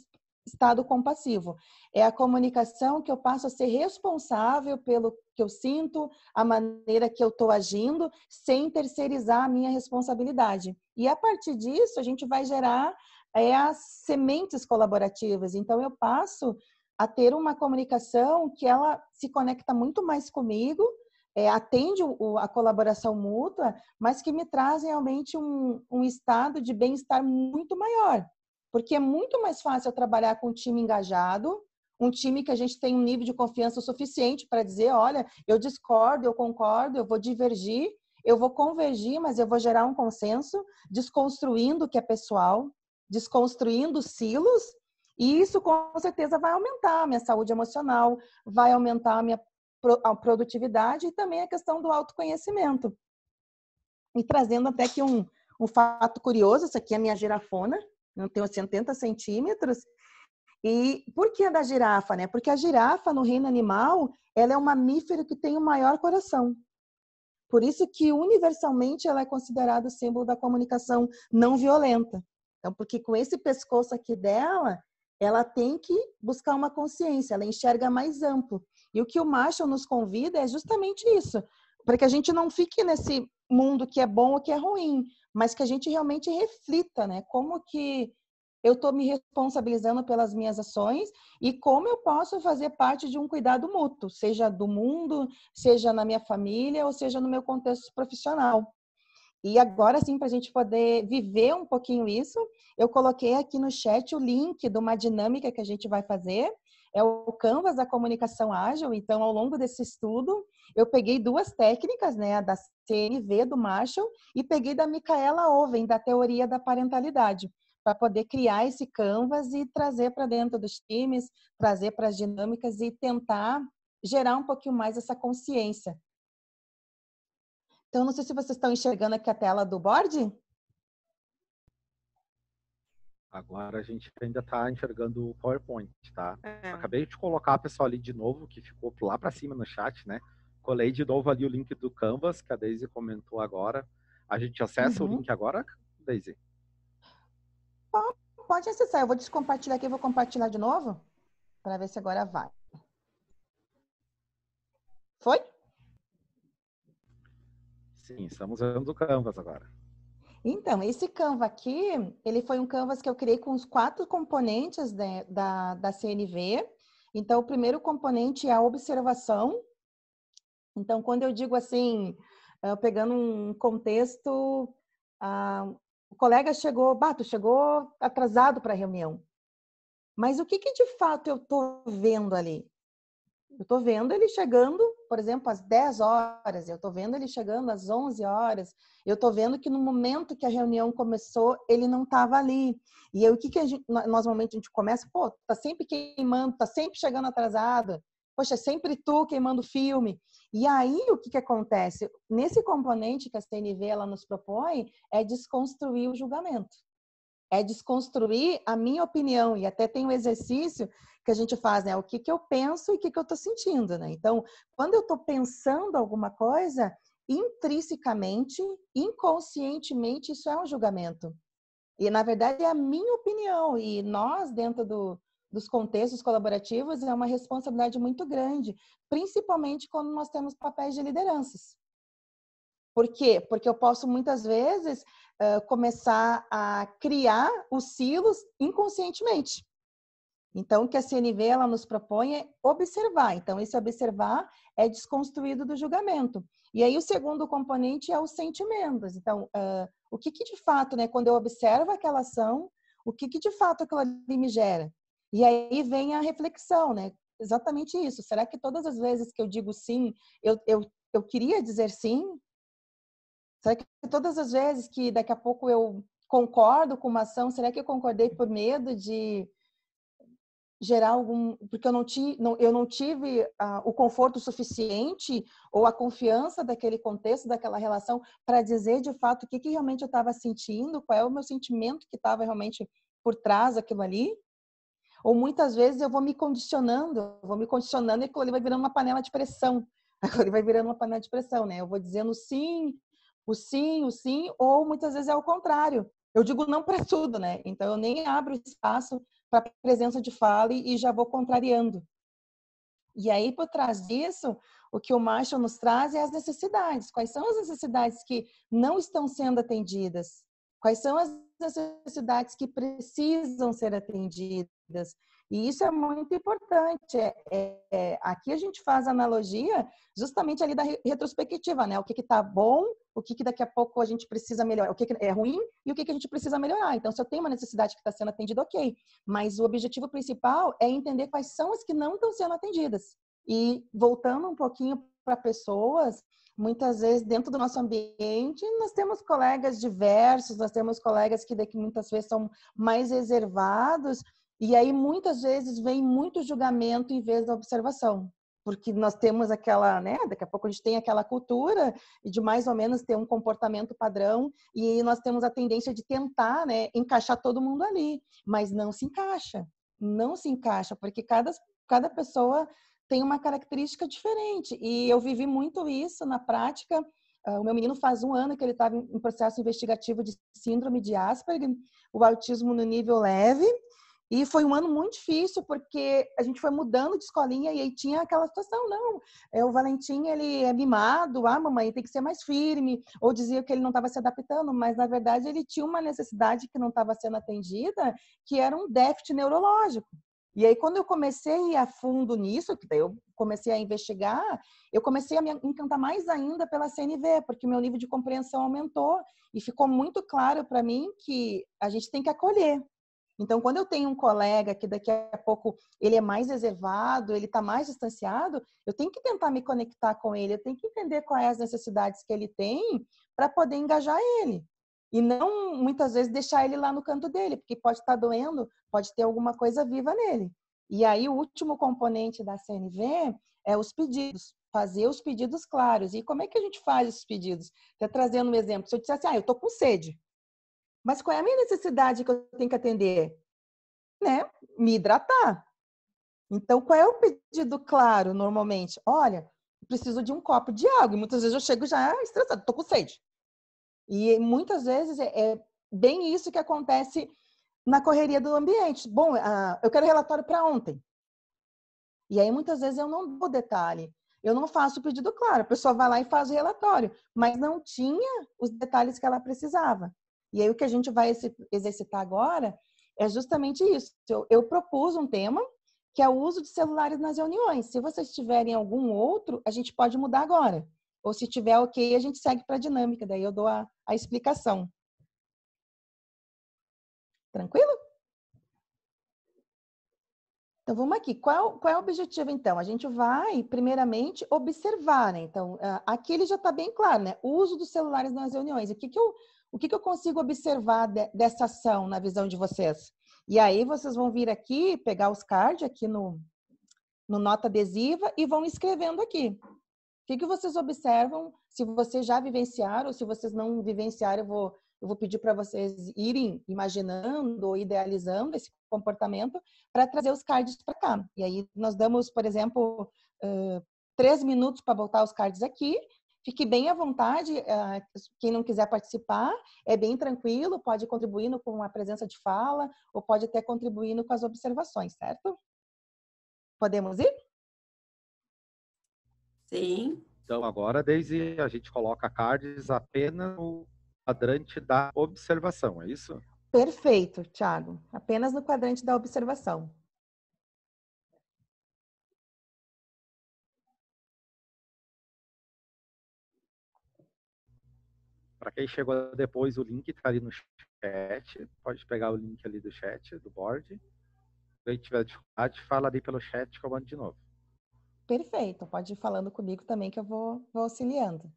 estado compassivo. É a comunicação que eu passo a ser responsável pelo que eu sinto, a maneira que eu estou agindo, sem terceirizar a minha responsabilidade. E a partir disso, a gente vai gerar as sementes colaborativas. Então, eu passo a ter uma comunicação que ela se conecta muito mais comigo, atende a colaboração mútua, mas que me traz realmente um estado de bem-estar muito maior. Porque é muito mais fácil eu trabalhar com um time engajado, um time que a gente tem um nível de confiança suficiente para dizer, olha, eu discordo, eu concordo, eu vou divergir, eu vou convergir, mas eu vou gerar um consenso, desconstruindo o que é pessoal, desconstruindo silos, e isso com certeza vai aumentar a minha saúde emocional, vai aumentar a minha produtividade e também a questão do autoconhecimento. E trazendo até aqui um fato curioso, isso aqui é a minha girafona, eu tenho 70 centímetros. E por que a da girafa, né? Porque a girafa, no reino animal, ela é um mamífero que tem o maior coração. Por isso que, universalmente, ela é considerada o símbolo da comunicação não violenta. Então, porque com esse pescoço aqui dela, ela tem que buscar uma consciência, ela enxerga mais amplo. E o que o Marshall nos convida é justamente isso, para que a gente não fique nesse mundo que é bom ou que é ruim, mas que a gente realmente reflita, né? Como que eu estou me responsabilizando pelas minhas ações e como eu posso fazer parte de um cuidado mútuo, seja do mundo, seja na minha família ou seja no meu contexto profissional. E agora sim, para a gente poder viver um pouquinho isso, eu coloquei aqui no chat o link de uma dinâmica que a gente vai fazer. É o Canvas da comunicação ágil. Então, ao longo desse estudo, eu peguei 2 técnicas, né, a da CNV, do Marshall, e peguei da Micaela Owen, da teoria da parentalidade, para poder criar esse Canvas e trazer para dentro dos times, trazer para as dinâmicas e tentar gerar um pouquinho mais essa consciência. Então, não sei se vocês estão enxergando aqui a tela do board. Agora a gente ainda está enxergando o PowerPoint, tá? Acabei de colocar, pessoal, ali de novo, que ficou lá para cima no chat, né? Colei de novo ali o link do Canvas, que a Daisy comentou agora. A gente acessa o link agora, Daisy? Pode acessar. Eu vou descompartilhar aqui, vou compartilhar de novo, para ver se agora vai. Foi? Sim, estamos vendo o Canvas agora. Então, esse Canva aqui, ele foi um Canvas que eu criei com os 4 componentes, né, da CNV. Então, o primeiro componente é a observação. Então, quando eu digo assim, pegando um contexto, o colega chegou, tu chegou atrasado para a reunião. Mas o que de fato eu estou vendo ali? Eu estou vendo ele chegando, por exemplo, às 10 horas, eu estou vendo ele chegando às 11 horas, eu estou vendo que no momento que a reunião começou, ele não estava ali. E aí, o que normalmente a gente começa? Pô, tá sempre queimando, tá sempre chegando atrasado, poxa, é sempre tu queimando filme. E aí, o que acontece? Nesse componente que a CNV ela nos propõe, é desconstruir o julgamento. É desconstruir a minha opinião. E até tem um exercício que a gente faz, né? O que eu penso e o que eu estou sentindo, né? Então, quando eu estou pensando alguma coisa, intrinsecamente, inconscientemente, isso é um julgamento. E, na verdade, é a minha opinião. E nós, dentro dos contextos colaborativos, é uma responsabilidade muito grande, principalmente quando nós temos papéis de lideranças. Por quê? Porque eu posso, muitas vezes, começar a criar os silos inconscientemente. Então, o que a CNV ela nos propõe é observar. Então, esse observar é desconstruído do julgamento. E aí, o segundo componente é os sentimentos. Então, o que de fato, né, quando eu observo aquela ação, o que de fato aquilo ali me gera? E aí vem a reflexão, né? Exatamente isso. Será que todas as vezes que eu digo sim, eu queria dizer sim? Será que todas as vezes que daqui a pouco eu concordo com uma ação, será que eu concordei por medo de gerar algum... Porque eu não tive o conforto suficiente ou a confiança daquele contexto, daquela relação, para dizer de fato o que realmente eu estava sentindo, qual é o meu sentimento que estava realmente por trás daquilo ali. Ou muitas vezes eu vou me condicionando e aquilo ali vai virando uma panela de pressão. Aquilo ali vai virando uma panela de pressão, né? Eu vou dizendo sim, o sim, ou muitas vezes é o contrário. Eu digo não para tudo, né? Então eu nem abro espaço para presença de fala e já vou contrariando. E aí, por trás disso, o que o Marshall nos traz é as necessidades. Quais são as necessidades que não estão sendo atendidas? Quais são as necessidades que precisam ser atendidas? E isso é muito importante. Aqui a gente faz analogia justamente ali da retrospectiva, né? O que está bom, o que daqui a pouco a gente precisa melhorar, o que é ruim e o que a gente precisa melhorar. Então, se eu tenho uma necessidade que está sendo atendida, ok. Mas o objetivo principal é entender quais são as que não estão sendo atendidas. E voltando um pouquinho para pessoas, muitas vezes dentro do nosso ambiente, nós temos colegas diversos, nós temos colegas que daqui muitas vezes são mais reservados, e aí muitas vezes vem muito julgamento em vez da observação. Porque nós temos aquela, né, daqui a pouco a gente tem aquela cultura de mais ou menos ter um comportamento padrão e nós temos a tendência de tentar, né, encaixar todo mundo ali, mas não se encaixa. Não se encaixa, porque cada pessoa tem uma característica diferente. E eu vivi muito isso na prática. O meu menino faz 1 ano que ele estava em processo investigativo de síndrome de Asperger, o autismo no nível leve. E foi 1 ano muito difícil, porque a gente foi mudando de escolinha e aí tinha aquela situação, não, o Valentim, ele é mimado, mamãe, tem que ser mais firme, ou dizia que ele não estava se adaptando, mas na verdade ele tinha uma necessidade que não estava sendo atendida, que era um déficit neurológico. E aí, quando eu comecei a ir a fundo nisso, que daí eu comecei a investigar, eu comecei a me encantar mais ainda pela CNV, porque o meu nível de compreensão aumentou e ficou muito claro para mim que a gente tem que acolher. Então, quando eu tenho um colega que daqui a pouco ele é mais reservado, ele está mais distanciado, eu tenho que tentar me conectar com ele, eu tenho que entender quais as necessidades que ele tem para poder engajar ele. E não, muitas vezes, deixar ele lá no canto dele, porque pode estar doendo, pode ter alguma coisa viva nele. E aí, o último componente da CNV é os pedidos, fazer os pedidos claros. E como é que a gente faz esses pedidos? Até trazendo um exemplo, se eu dissesse, eu estou com sede, mas qual é a minha necessidade que eu tenho que atender? Né? Me hidratar. Então, qual é o pedido claro, normalmente? Olha, preciso de um copo de água. E muitas vezes eu chego já estressada, estou com sede. E muitas vezes é bem isso que acontece na correria do ambiente. Bom, eu quero relatório para ontem. E aí, muitas vezes, eu não dou detalhe. Eu não faço o pedido claro. A pessoa vai lá e faz o relatório. Mas não tinha os detalhes que ela precisava. E aí, o que a gente vai exercitar agora é justamente isso. Eu propus um tema, que é o uso de celulares nas reuniões. Se vocês tiverem algum outro, a gente pode mudar agora. Ou se tiver ok, a gente segue para a dinâmica. Daí eu dou a explicação. Tranquilo? Então, vamos aqui. Qual é o objetivo, então? A gente vai, primeiramente, observar, né? Então, aqui ele já está bem claro, né? O uso dos celulares nas reuniões. O que eu consigo observar dessa ação na visão de vocês? E aí, vocês vão vir aqui, pegar os cards aqui no nota adesiva e vão escrevendo aqui. O que vocês observam? Se vocês já vivenciaram, ou se vocês não vivenciaram, eu vou pedir para vocês irem imaginando ou idealizando esse comportamento para trazer os cards para cá. E aí nós damos, por exemplo, 3 minutos para botar os cards aqui. Fique bem à vontade, quem não quiser participar, é bem tranquilo, pode contribuindo com a presença de fala ou pode até contribuindo com as observações, certo? Podemos ir? Sim. Então, agora, Daisy, a gente coloca cards apenas no quadrante da observação, é isso? Perfeito, Thiago. Apenas no quadrante da observação. Para quem chegou depois, o link está ali no chat. Pode pegar o link ali do chat, do board. Se a tiver dificuldade, fala ali pelo chat que eu mando de novo. Perfeito. Pode ir falando comigo também que eu vou auxiliando.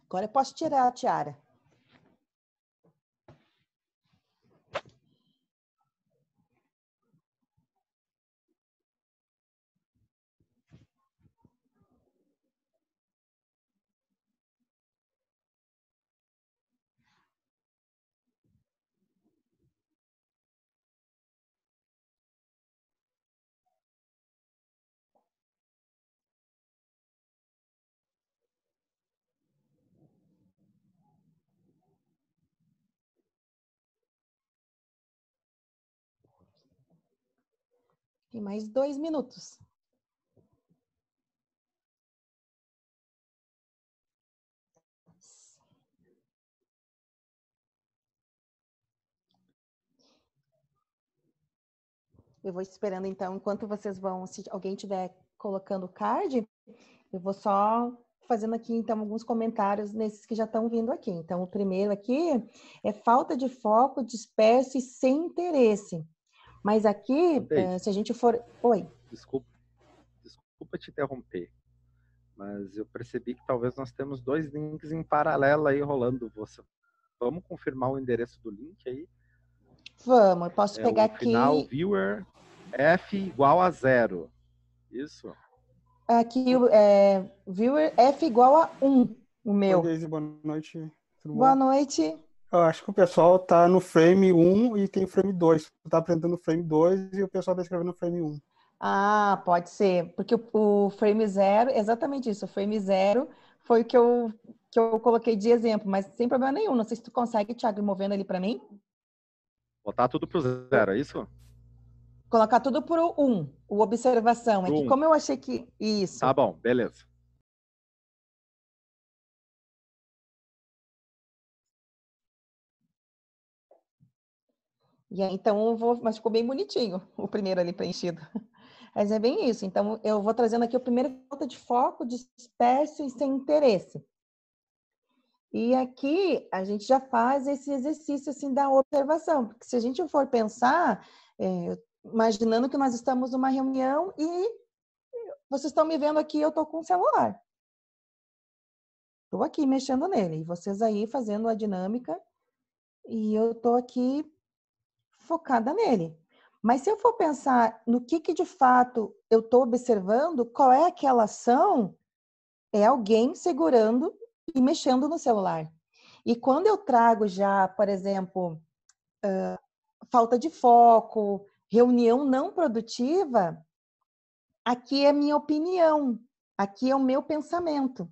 Agora eu posso tirar a tiara. Tem mais 2 minutos. Eu vou esperando, então, enquanto vocês vão, se alguém estiver colocando o card, eu vou só fazendo aqui, então, alguns comentários nesses que já estão vindo aqui. Então, o primeiro aqui é falta de foco, disperso e sem interesse. Mas aqui, se a gente for... Oi. Desculpa te interromper, mas eu percebi que talvez nós temos 2 links em paralelo aí rolando. Vamos confirmar o endereço do link aí? Vamos, eu posso pegar aqui... Final viewer F igual a 0. Isso? Aqui, viewer F igual a 1, o meu. Oi, Daisy, boa noite. Tudo bom? Boa noite. Eu acho que o pessoal tá no frame 1 e tem frame 2. Tu tá apresentando o frame 2 e o pessoal tá escrevendo o frame 1. Ah, pode ser. Porque o frame 0, exatamente isso. O frame 0 foi o que eu coloquei de exemplo, mas sem problema nenhum. Não sei se tu consegue, Thiago, ir movendo ali para mim. Botar tudo pro 0, é isso? Colocar tudo pro 1, o observação. É que como eu achei que... Isso. Tá bom, beleza. E aí, então, mas ficou bem bonitinho o primeiro ali preenchido. Mas é bem isso. Então, eu vou trazendo aqui o primeiro, falta de foco, disperso e sem interesse. E aqui, a gente já faz esse exercício, assim, da observação. Porque se a gente for pensar, imaginando que nós estamos numa reunião e vocês estão me vendo aqui, eu estou com o celular. Estou aqui mexendo nele. E vocês aí fazendo a dinâmica. E eu estou aqui focada nele. Mas se eu for pensar no que de fato eu estou observando, qual é aquela ação, é alguém segurando e mexendo no celular. E quando eu trago já, por exemplo, falta de foco, reunião não produtiva, aqui é minha opinião, aqui é o meu pensamento.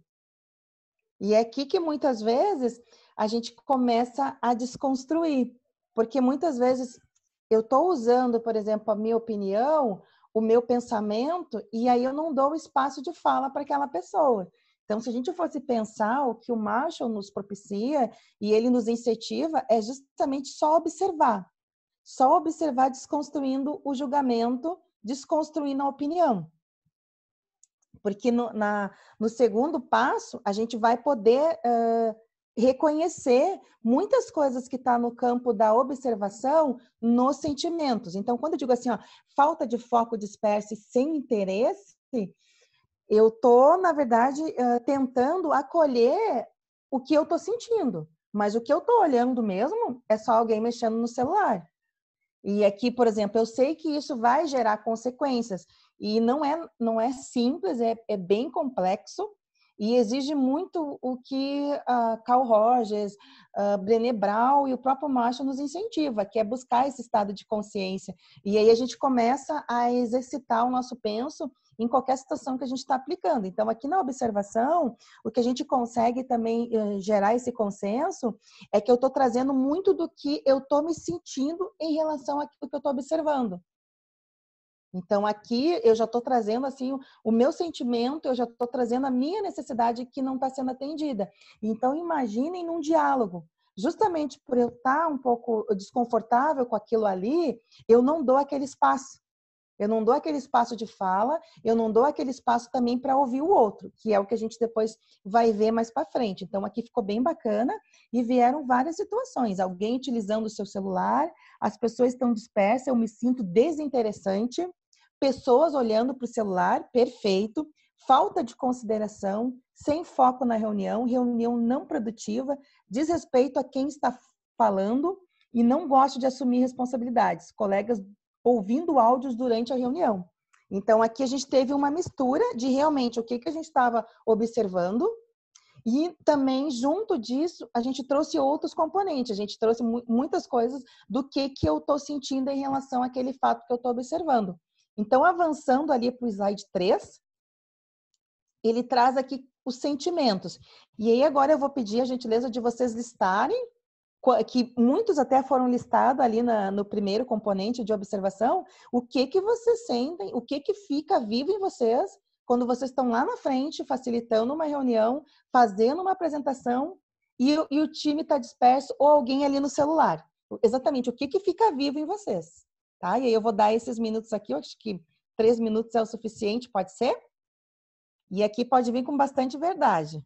E é aqui que muitas vezes a gente começa a desconstruir, porque muitas vezes eu estou usando, por exemplo, a minha opinião, o meu pensamento, e aí eu não dou espaço de fala para aquela pessoa. Então, se a gente fosse pensar o que o Marshall nos propicia e ele nos incentiva, é justamente só observar desconstruindo o julgamento, desconstruindo a opinião. Porque no segundo passo, a gente vai poder reconhecer muitas coisas que estão no campo da observação nos sentimentos. Então, quando eu digo assim, ó, falta de foco, disperso e sem interesse, eu estou, na verdade, tentando acolher o que eu estou sentindo. Mas o que eu estou olhando mesmo é só alguém mexendo no celular. E aqui, por exemplo, eu sei que isso vai gerar consequências. E não é simples, é bem complexo e exige muito o que Carl Rogers, Brené Brown e o próprio Marshall nos incentiva, que é buscar esse estado de consciência. E aí a gente começa a exercitar o nosso penso em qualquer situação que a gente está aplicando. Então, aqui na observação, o que a gente consegue também gerar esse consenso é que eu estou trazendo muito do que eu estou me sentindo em relação àquilo que eu estou observando. Então, aqui eu já estou trazendo assim o meu sentimento, eu já estou trazendo a minha necessidade que não está sendo atendida. Então, imaginem num diálogo. Justamente por eu estar um pouco desconfortável com aquilo ali, eu não dou aquele espaço. Eu não dou aquele espaço de fala, eu não dou aquele espaço também para ouvir o outro, que é o que a gente depois vai ver mais para frente. Então, aqui ficou bem bacana e vieram várias situações. Alguém utilizando o seu celular, as pessoas estão dispersas, eu me sinto desinteressante, pessoas olhando para o celular, perfeito, falta de consideração, sem foco na reunião, reunião não produtiva, desrespeito a quem está falando e não gosta de assumir responsabilidades. Colegas ouvindo áudios durante a reunião. Então, aqui a gente teve uma mistura de realmente o que a gente estava observando e também, junto disso, a gente trouxe outros componentes. A gente trouxe muitas coisas do que eu estou sentindo em relação àquele fato que eu estou observando. Então, avançando ali para o slide 3, ele traz aqui os sentimentos. E aí, agora eu vou pedir a gentileza de vocês listarem, que muitos até foram listados ali no primeiro componente de observação, o que vocês sentem, o que fica vivo em vocês quando vocês estão lá na frente, facilitando uma reunião, fazendo uma apresentação e o time está disperso ou alguém ali no celular. Exatamente, o que fica vivo em vocês. Tá? E aí eu vou dar esses minutos aqui, eu acho que 3 minutos é o suficiente, pode ser? E aqui pode vir com bastante verdade.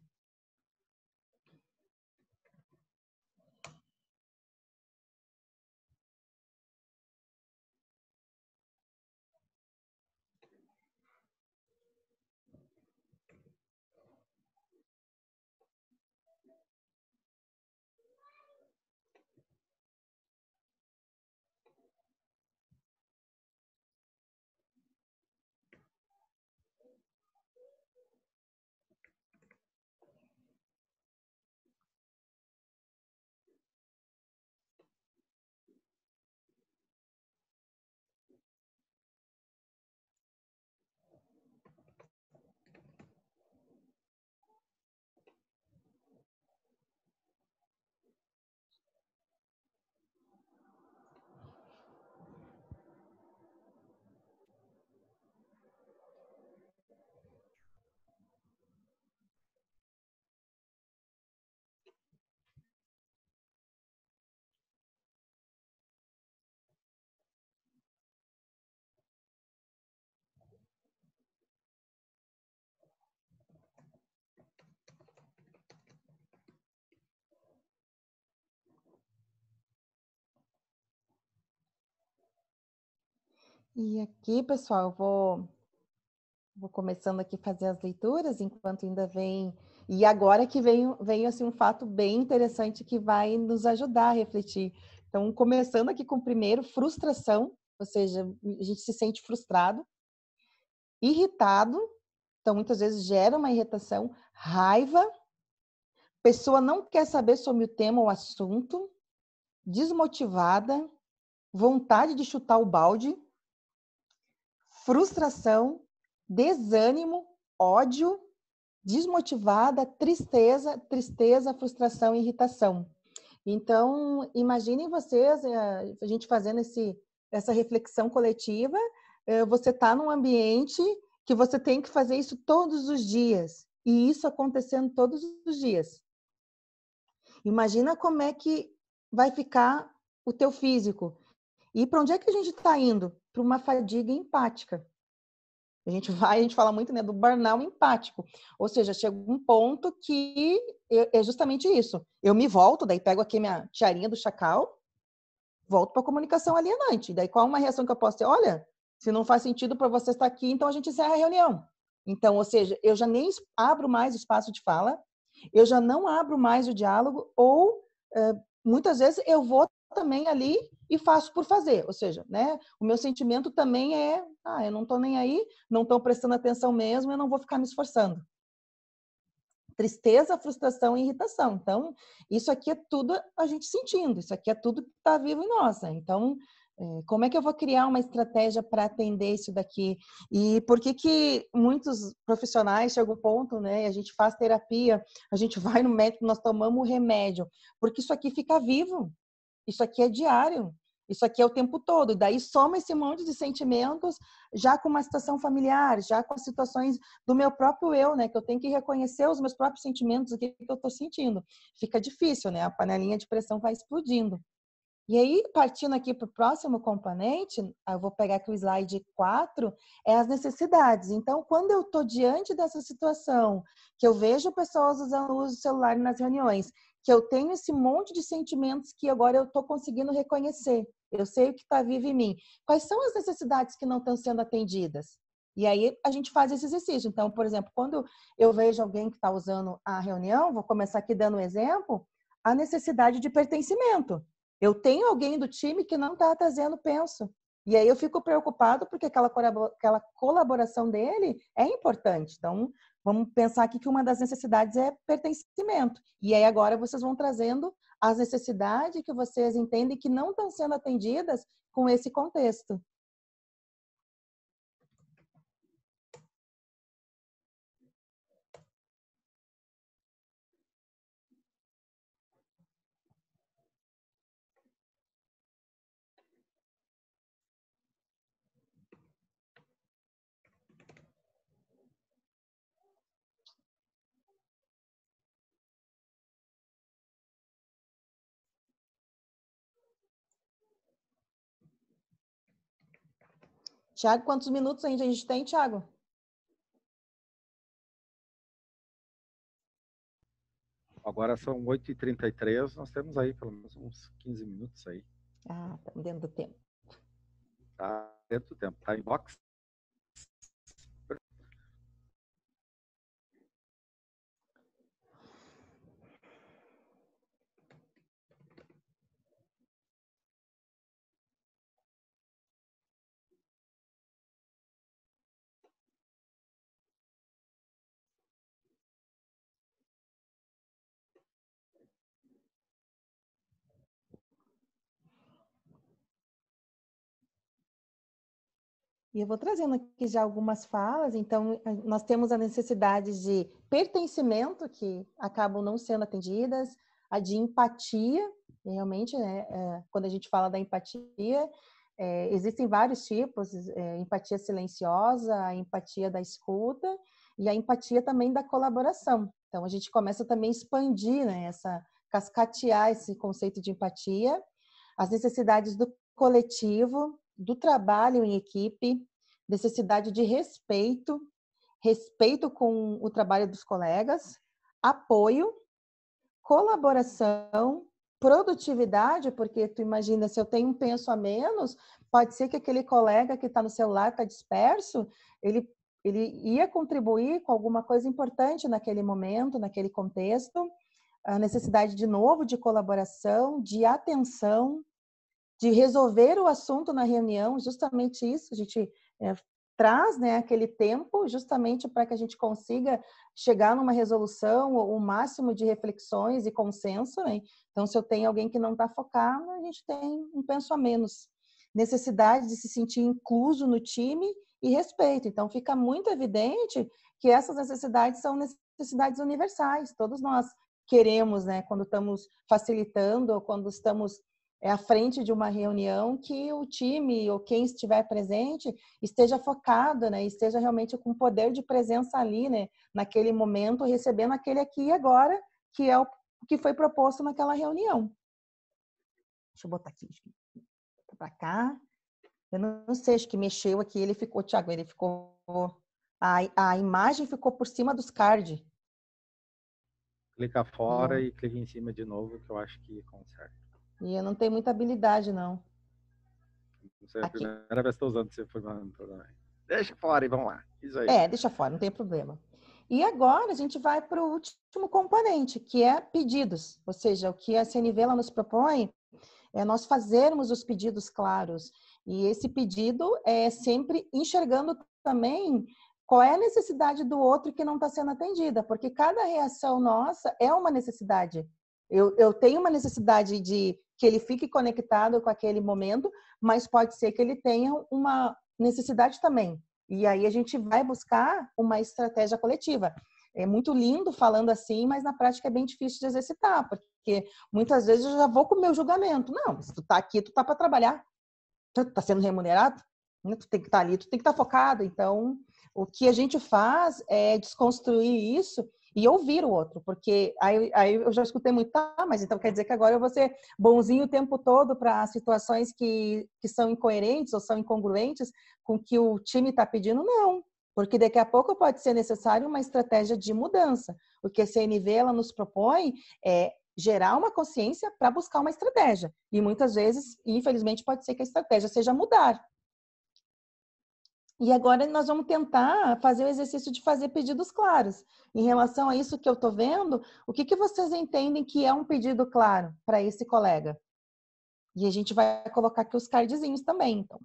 E aqui, pessoal, eu vou começando aqui a fazer as leituras, enquanto ainda vem... E agora que vem assim, um fato bem interessante que vai nos ajudar a refletir. Então, começando aqui com o primeiro, frustração, ou seja, a gente se sente frustrado, irritado, então muitas vezes gera uma irritação, raiva, pessoa não quer saber sobre o tema ou assunto, desmotivada, vontade de chutar o balde, frustração, desânimo, ódio, desmotivada, tristeza, frustração e irritação. Então, imaginem vocês, a gente fazendo essa reflexão coletiva, você está num ambiente que você tem que fazer isso todos os dias, e isso acontecendo todos os dias. Imagina como é que vai ficar o teu físico. E para onde é que a gente está indo? Para uma fadiga empática. A gente fala muito, né, do burnout empático. Ou seja, chega um ponto que é justamente isso. Eu me volto, daí pego aqui minha tiarinha do chacal, volto para a comunicação alienante. Daí qual uma reação que eu posso ter? Olha, se não faz sentido para você estar aqui, então a gente encerra a reunião. Então, ou seja, eu já nem abro mais o espaço de fala, eu já não abro mais o diálogo, ou muitas vezes eu vou também ali e faço por fazer, ou seja, né, o meu sentimento também é, eu não estou nem aí, não estou prestando atenção mesmo, eu não vou ficar me esforçando. Tristeza, frustração e irritação. Então, isso aqui é tudo a gente sentindo, isso aqui é tudo que está vivo em nós. Né? Então, como é que eu vou criar uma estratégia para atender isso daqui? E por que muitos profissionais chegam ao ponto, né? A gente faz terapia, a gente vai no médico, nós tomamos o remédio, porque isso aqui fica vivo. Isso aqui é diário. Isso aqui é o tempo todo. Daí soma esse monte de sentimentos já com uma situação familiar, já com as situações do meu próprio eu, né? Que eu tenho que reconhecer os meus próprios sentimentos, o que eu estou sentindo. Fica difícil, né? A panelinha de pressão vai explodindo. E aí, partindo aqui para o próximo componente, eu vou pegar aqui o slide 4, é as necessidades. Então, quando eu estou diante dessa situação, que eu vejo pessoas usando o uso do celular nas reuniões, que eu tenho esse monte de sentimentos que agora eu estou conseguindo reconhecer, eu sei o que está vivo em mim. Quais são as necessidades que não estão sendo atendidas? E aí a gente faz esse exercício. Então, por exemplo, quando eu vejo alguém que está usando a reunião, vou começar aqui dando um exemplo, a necessidade de pertencimento. Eu tenho alguém do time que não está trazendo penso. E aí eu fico preocupado porque aquela colaboração dele é importante. Então, vamos pensar aqui que uma das necessidades é pertencimento. E aí agora vocês vão trazendo as necessidades que vocês entendem que não estão sendo atendidas com esse contexto. Tiago, quantos minutos ainda a gente tem, Tiago? Agora são 8h33, nós temos aí pelo menos uns 15 minutos aí. Ah, estamos dentro do tempo. Tá dentro do tempo. Tá em box? E eu vou trazendo aqui já algumas falas. Então, nós temos a necessidade de pertencimento, que acabam não sendo atendidas, a de empatia, realmente, né, quando a gente fala da empatia, existem vários tipos, empatia silenciosa, a empatia da escuta e a empatia também da colaboração. Então, a gente começa também a expandir, né, cascatear esse conceito de empatia, as necessidades do coletivo, do trabalho em equipe, necessidade de respeito, respeito com o trabalho dos colegas, apoio, colaboração, produtividade, porque tu imagina, se eu tenho um penso a menos, pode ser que aquele colega que está no celular, está disperso, ele ia contribuir com alguma coisa importante naquele momento, naquele contexto, a necessidade, de novo, de colaboração, de atenção, de resolver o assunto na reunião, justamente isso, a gente traz, né, aquele tempo justamente para que a gente consiga chegar numa resolução, o máximo de reflexões e consenso, né? Então, se eu tenho alguém que não está focado, a gente tem um penso a menos. Necessidade de se sentir incluso no time e respeito. Então, fica muito evidente que essas necessidades são necessidades universais. Todos nós queremos, né, quando estamos facilitando ou quando estamos à frente de uma reunião, que o time ou quem estiver presente esteja focado, né, esteja realmente com poder de presença ali, né, naquele momento, recebendo aquele aqui e agora, que é o que foi proposto naquela reunião. Deixa eu botar aqui, para cá. Eu não sei, acho que mexeu aqui, ele ficou, Thiago, ele ficou, a imagem ficou por cima dos cards. Clica fora e clica em cima de novo, que eu acho que conserta. E eu não tenho muita habilidade, não. Não sei, é a primeira vez que estou usando esse formato. Deixa fora e vamos lá. Isso aí. Deixa fora, não tem problema. E agora a gente vai para o último componente, que é pedidos. Ou seja, o que a CNV ela nos propõe é nós fazermos os pedidos claros. E esse pedido é sempre enxergando também qual é a necessidade do outro que não está sendo atendida, porque cada reação nossa é uma necessidade. Eu tenho uma necessidade de que ele fique conectado com aquele momento, mas pode ser que ele tenha uma necessidade também. E aí a gente vai buscar uma estratégia coletiva. É muito lindo falando assim, mas na prática é bem difícil de exercitar, porque muitas vezes eu já vou com o meu julgamento. Não, se tu tá aqui, tu tá para trabalhar. Tu tá sendo remunerado, tu tem que estar ali, tu tem que estar focado. Então, o que a gente faz é desconstruir isso e ouvir o outro, porque aí eu já escutei muito, mas então quer dizer que agora eu vou ser bonzinho o tempo todo para situações que são incoerentes ou são incongruentes com o que o time está pedindo? Não, porque daqui a pouco pode ser necessário uma estratégia de mudança. O que a CNV ela nos propõe é gerar uma consciência para buscar uma estratégia. E muitas vezes, infelizmente, pode ser que a estratégia seja mudar. E agora nós vamos tentar fazer o exercício de fazer pedidos claros. Em relação a isso que eu estou vendo, o que vocês entendem que é um pedido claro para esse colega? E a gente vai colocar aqui os cardzinhos também, então.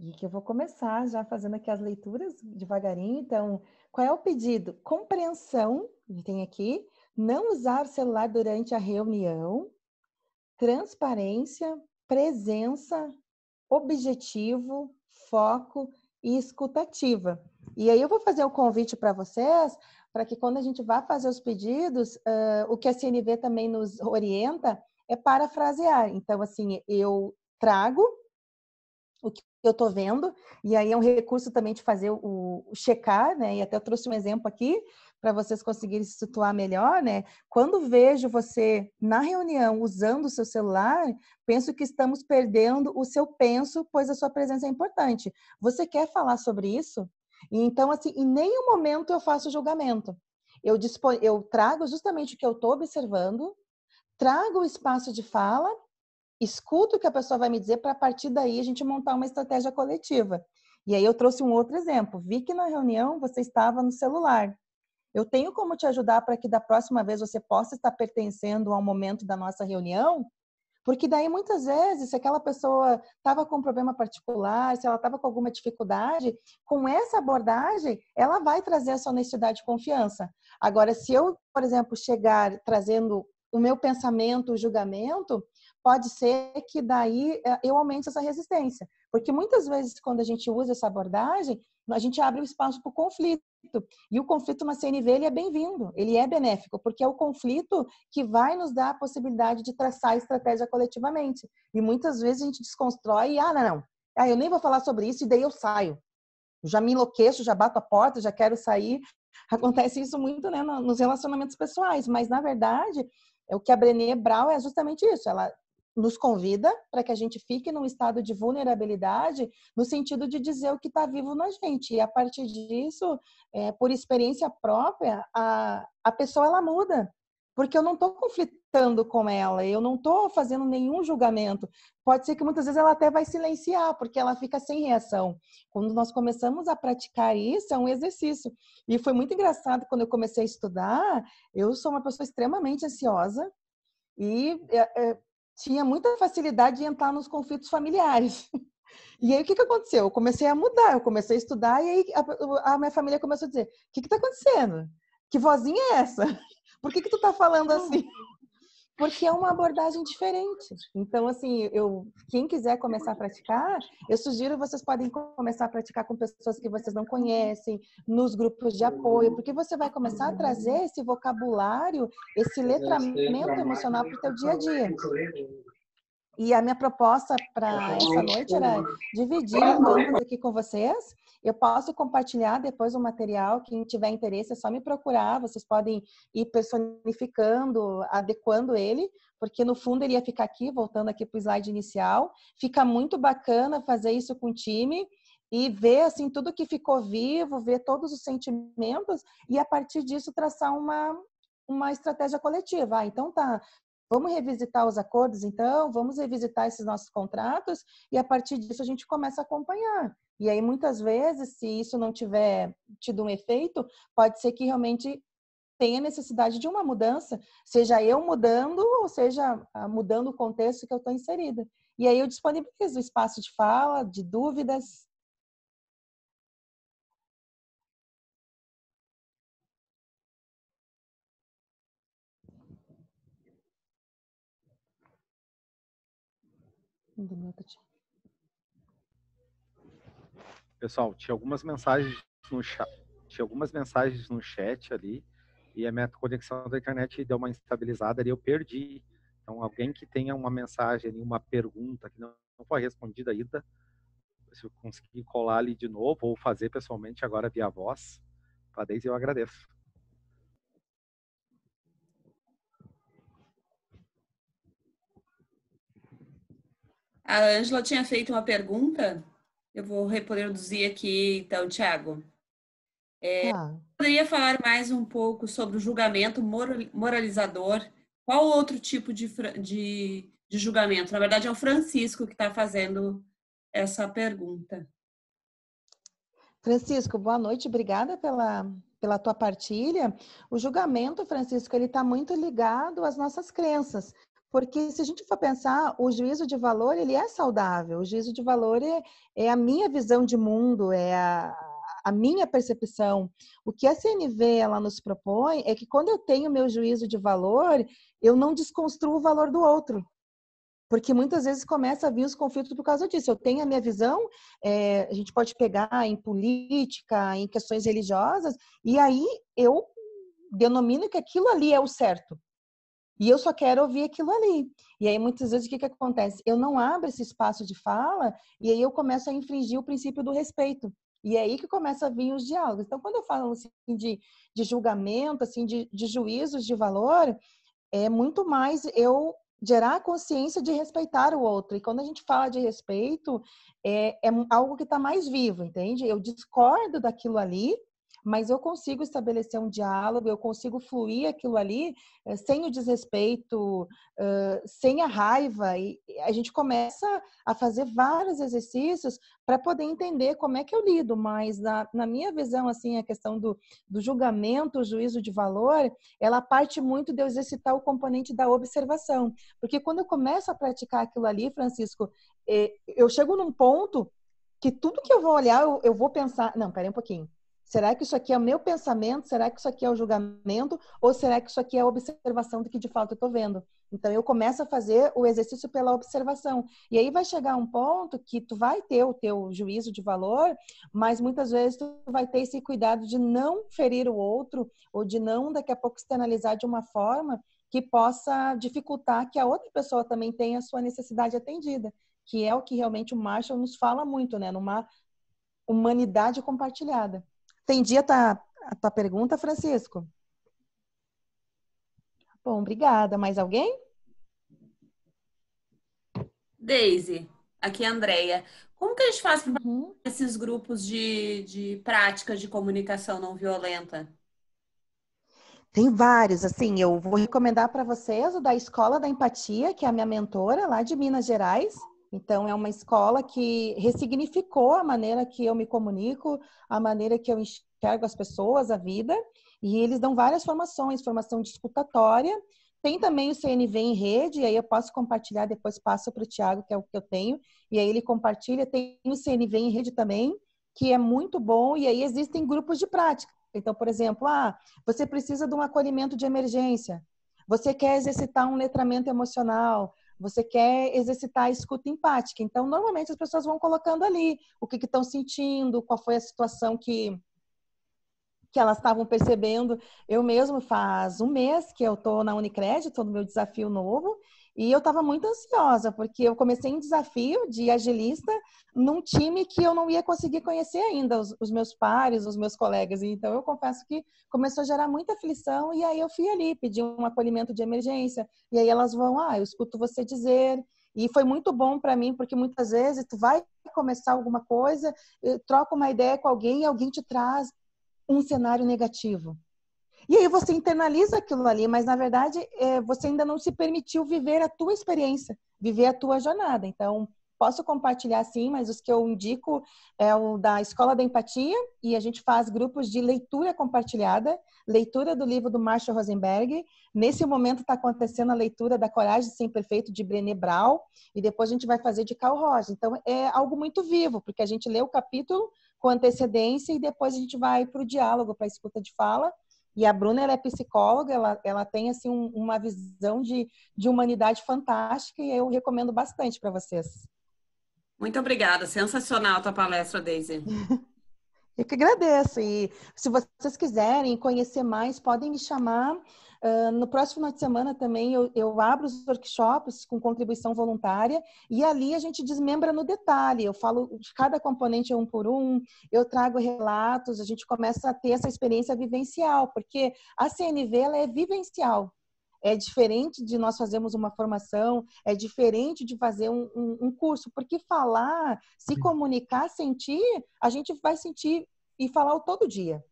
E que eu vou começar já fazendo aqui as leituras devagarinho. Então, qual é o pedido? Compreensão, tem aqui, não usar o celular durante a reunião, transparência, presença, objetivo, foco e escutativa. E aí eu vou fazer o convite para vocês, para que quando a gente vá fazer os pedidos, o que a CNV também nos orienta é parafrasear. Então, assim, eu trago o que eu estou vendo, e aí é um recurso também de fazer o checar, né? E até eu trouxe um exemplo aqui para vocês conseguirem se situar melhor, né? Quando vejo você na reunião usando o seu celular, penso que estamos perdendo o seu penso, pois a sua presença é importante. Você quer falar sobre isso? E então, assim, em nenhum momento eu faço julgamento. Eu trago justamente o que eu estou observando, trago o espaço de fala, escuto o que a pessoa vai me dizer para a partir daí a gente montar uma estratégia coletiva. E aí eu trouxe um outro exemplo. Vi que na reunião você estava no celular. Eu tenho como te ajudar para que da próxima vez você possa estar pertencendo ao momento da nossa reunião? Porque daí muitas vezes, se aquela pessoa estava com um problema particular, se ela estava com alguma dificuldade, com essa abordagem, ela vai trazer essa honestidade e confiança. Agora, se eu, por exemplo, chegar trazendo o meu pensamento, o julgamento, pode ser que daí eu aumente essa resistência. Porque muitas vezes, quando a gente usa essa abordagem, a gente abre o espaço para o conflito. E o conflito na CNV, ele é bem-vindo, ele é benéfico, porque é o conflito que vai nos dar a possibilidade de traçar a estratégia coletivamente. E muitas vezes a gente desconstrói e, não. Eu nem vou falar sobre isso e daí eu saio. Eu já me enlouqueço, já bato a porta, já quero sair. Acontece isso muito, né, nos relacionamentos pessoais, mas na verdade, o que a Brené Brown é justamente isso, ela nos convida para que a gente fique num estado de vulnerabilidade, no sentido de dizer o que está vivo na gente. E a partir disso, por experiência própria, a pessoa ela muda. Porque eu não estou conflitando com ela, eu não estou fazendo nenhum julgamento. Pode ser que muitas vezes ela até vai silenciar, porque ela fica sem reação. Quando nós começamos a praticar isso, é um exercício. E foi muito engraçado quando eu comecei a estudar, eu sou uma pessoa extremamente ansiosa e tinha muita facilidade de entrar nos conflitos familiares. E aí, o que aconteceu? Eu comecei a mudar, eu comecei a estudar, e aí a minha família começou a dizer, o que está acontecendo? Que vozinha é essa? Por que tu tá falando assim? Porque é uma abordagem diferente. Então, assim, quem quiser começar a praticar, eu sugiro vocês podem começar a praticar com pessoas que vocês não conhecem, nos grupos de apoio, porque você vai começar a trazer esse vocabulário, esse letramento emocional para o teu dia a dia. E a minha proposta para essa noite era dividir em Canvas aqui com vocês. Eu posso compartilhar depois o material. Quem tiver interesse é só me procurar. Vocês podem ir personificando, adequando ele, porque no fundo ele ia ficar aqui, voltando aqui para o slide inicial. Fica muito bacana fazer isso com o time e ver assim tudo que ficou vivo, ver todos os sentimentos e a partir disso traçar uma estratégia coletiva. Então tá. Vamos revisitar os acordos, então, vamos revisitar esses nossos contratos e a partir disso a gente começa a acompanhar. E aí, muitas vezes, se isso não tiver tido um efeito, pode ser que realmente tenha necessidade de uma mudança, seja eu mudando ou seja mudando o contexto que eu estou inserida. E aí eu disponibilizo o espaço de fala, de dúvidas. Pessoal, tinha algumas mensagens no chat ali e a minha conexão da internet deu uma instabilizada ali, eu perdi. Então, alguém que tenha uma mensagem, uma pergunta que não foi respondida ainda, se eu conseguir colar ali de novo ou fazer pessoalmente agora via voz, para Deise eu agradeço. A Ângela tinha feito uma pergunta, eu vou reproduzir aqui, então, Thiago. Poderia falar mais um pouco sobre o julgamento moralizador? Qual outro tipo de julgamento? Na verdade, é o Francisco que está fazendo essa pergunta. Francisco, boa noite, obrigada pela tua partilha. O julgamento, Francisco, ele está muito ligado às nossas crenças. Porque se a gente for pensar, o juízo de valor, ele é saudável. O juízo de valor é a minha visão de mundo, é a minha percepção. O que a CNV ela nos propõe é que quando eu tenho meu juízo de valor, eu não desconstruo o valor do outro. Porque muitas vezes começa a vir os conflitos por causa disso. Eu tenho a minha visão, a gente pode pegar em política, em questões religiosas, e aí eu denomino que aquilo ali é o certo. E eu só quero ouvir aquilo ali. E aí, muitas vezes, o que acontece? Eu não abro esse espaço de fala e aí eu começo a infringir o princípio do respeito. E é aí que começa a vir os diálogos. Então, quando eu falo assim, de julgamento, assim, de juízos de valor, é muito mais eu gerar a consciência de respeitar o outro. E quando a gente fala de respeito, é algo que está mais vivo, entende? Eu discordo daquilo ali, mas eu consigo estabelecer um diálogo, eu consigo fluir aquilo ali sem o desrespeito, sem a raiva. E a gente começa a fazer vários exercícios para poder entender como é que eu lido. Mas na minha visão, assim, a questão do julgamento, o juízo de valor, ela parte muito de eu exercitar o componente da observação. Porque quando eu começo a praticar aquilo ali, Francisco, eu chego num ponto que tudo que eu vou olhar, eu vou pensar, não, peraí um pouquinho. Será que isso aqui é o meu pensamento? Será que isso aqui é o julgamento? Ou será que isso aqui é a observação do que de fato eu estou vendo? Então, eu começo a fazer o exercício pela observação. E aí vai chegar um ponto que tu vai ter o teu juízo de valor, mas muitas vezes tu vai ter esse cuidado de não ferir o outro ou de não, daqui a pouco, externalizar de uma forma que possa dificultar que a outra pessoa também tenha a sua necessidade atendida, que é o que realmente o Marshall nos fala muito, né? Numa humanidade compartilhada. Entendi a tua pergunta, Francisco? Bom, obrigada. Mais alguém? Deise, aqui é a Andrea. Como que a gente faz para esses grupos de práticas de comunicação não violenta? Tem vários, assim, eu vou recomendar para vocês o da Escola da Empatia, que é a minha mentora lá de Minas Gerais. Então, é uma escola que ressignificou a maneira que eu me comunico, a maneira que eu enxergo as pessoas, a vida. E eles dão várias formações, formação discutatória. Tem também o CNV em rede, e aí eu posso compartilhar, depois passo para o Thiago, que é o que eu tenho. E aí ele compartilha. Tem o CNV em rede também, que é muito bom. E aí existem grupos de prática. Então, por exemplo, você precisa de um acolhimento de emergência. Você quer exercitar um letramento emocional. Você quer exercitar a escuta empática. Então, normalmente as pessoas vão colocando ali o que estão sentindo, qual foi a situação que elas estavam percebendo. Eu mesmo faz um mês que eu estou na Unicred, estou no meu desafio novo, E eu estava muito ansiosa, porque eu comecei um desafio de agilista num time que eu não ia conseguir conhecer ainda, os meus pares, os meus colegas. Então, eu confesso que começou a gerar muita aflição, e aí eu fui ali, pedi um acolhimento de emergência, e aí elas vão, eu escuto você dizer. E foi muito bom para mim, porque muitas vezes tu vai começar alguma coisa, troca uma ideia com alguém e alguém te traz um cenário negativo. E aí você internaliza aquilo ali, mas na verdade você ainda não se permitiu viver a tua experiência, viver a tua jornada. Então, posso compartilhar sim, mas os que eu indico é o da Escola da Empatia, e a gente faz grupos de leitura compartilhada, leitura do livro do Marshall Rosenberg. Nesse momento está acontecendo a leitura da Coragem de Ser Imperfeito, de Brené Brown, e depois a gente vai fazer de Carl Rogers. Então, é algo muito vivo, porque a gente lê o capítulo com antecedência e depois a gente vai para o diálogo, para a escuta de fala. E a Bruna, ela é psicóloga, ela tem assim uma visão de humanidade fantástica, e eu recomendo bastante para vocês. Muito obrigada, sensacional a tua palestra, Daisy. Eu que agradeço. E se vocês quiserem conhecer mais, podem me chamar. No próximo final de semana também eu abro os workshops com contribuição voluntária, e ali a gente desmembra no detalhe. Eu falo de cada componente um por um, eu trago relatos, a gente começa a ter essa experiência vivencial, porque a CNV ela é vivencial. É diferente de nós fazermos uma formação, é diferente de fazer um curso, porque falar, se comunicar, sentir, a gente vai sentir e falar todo dia.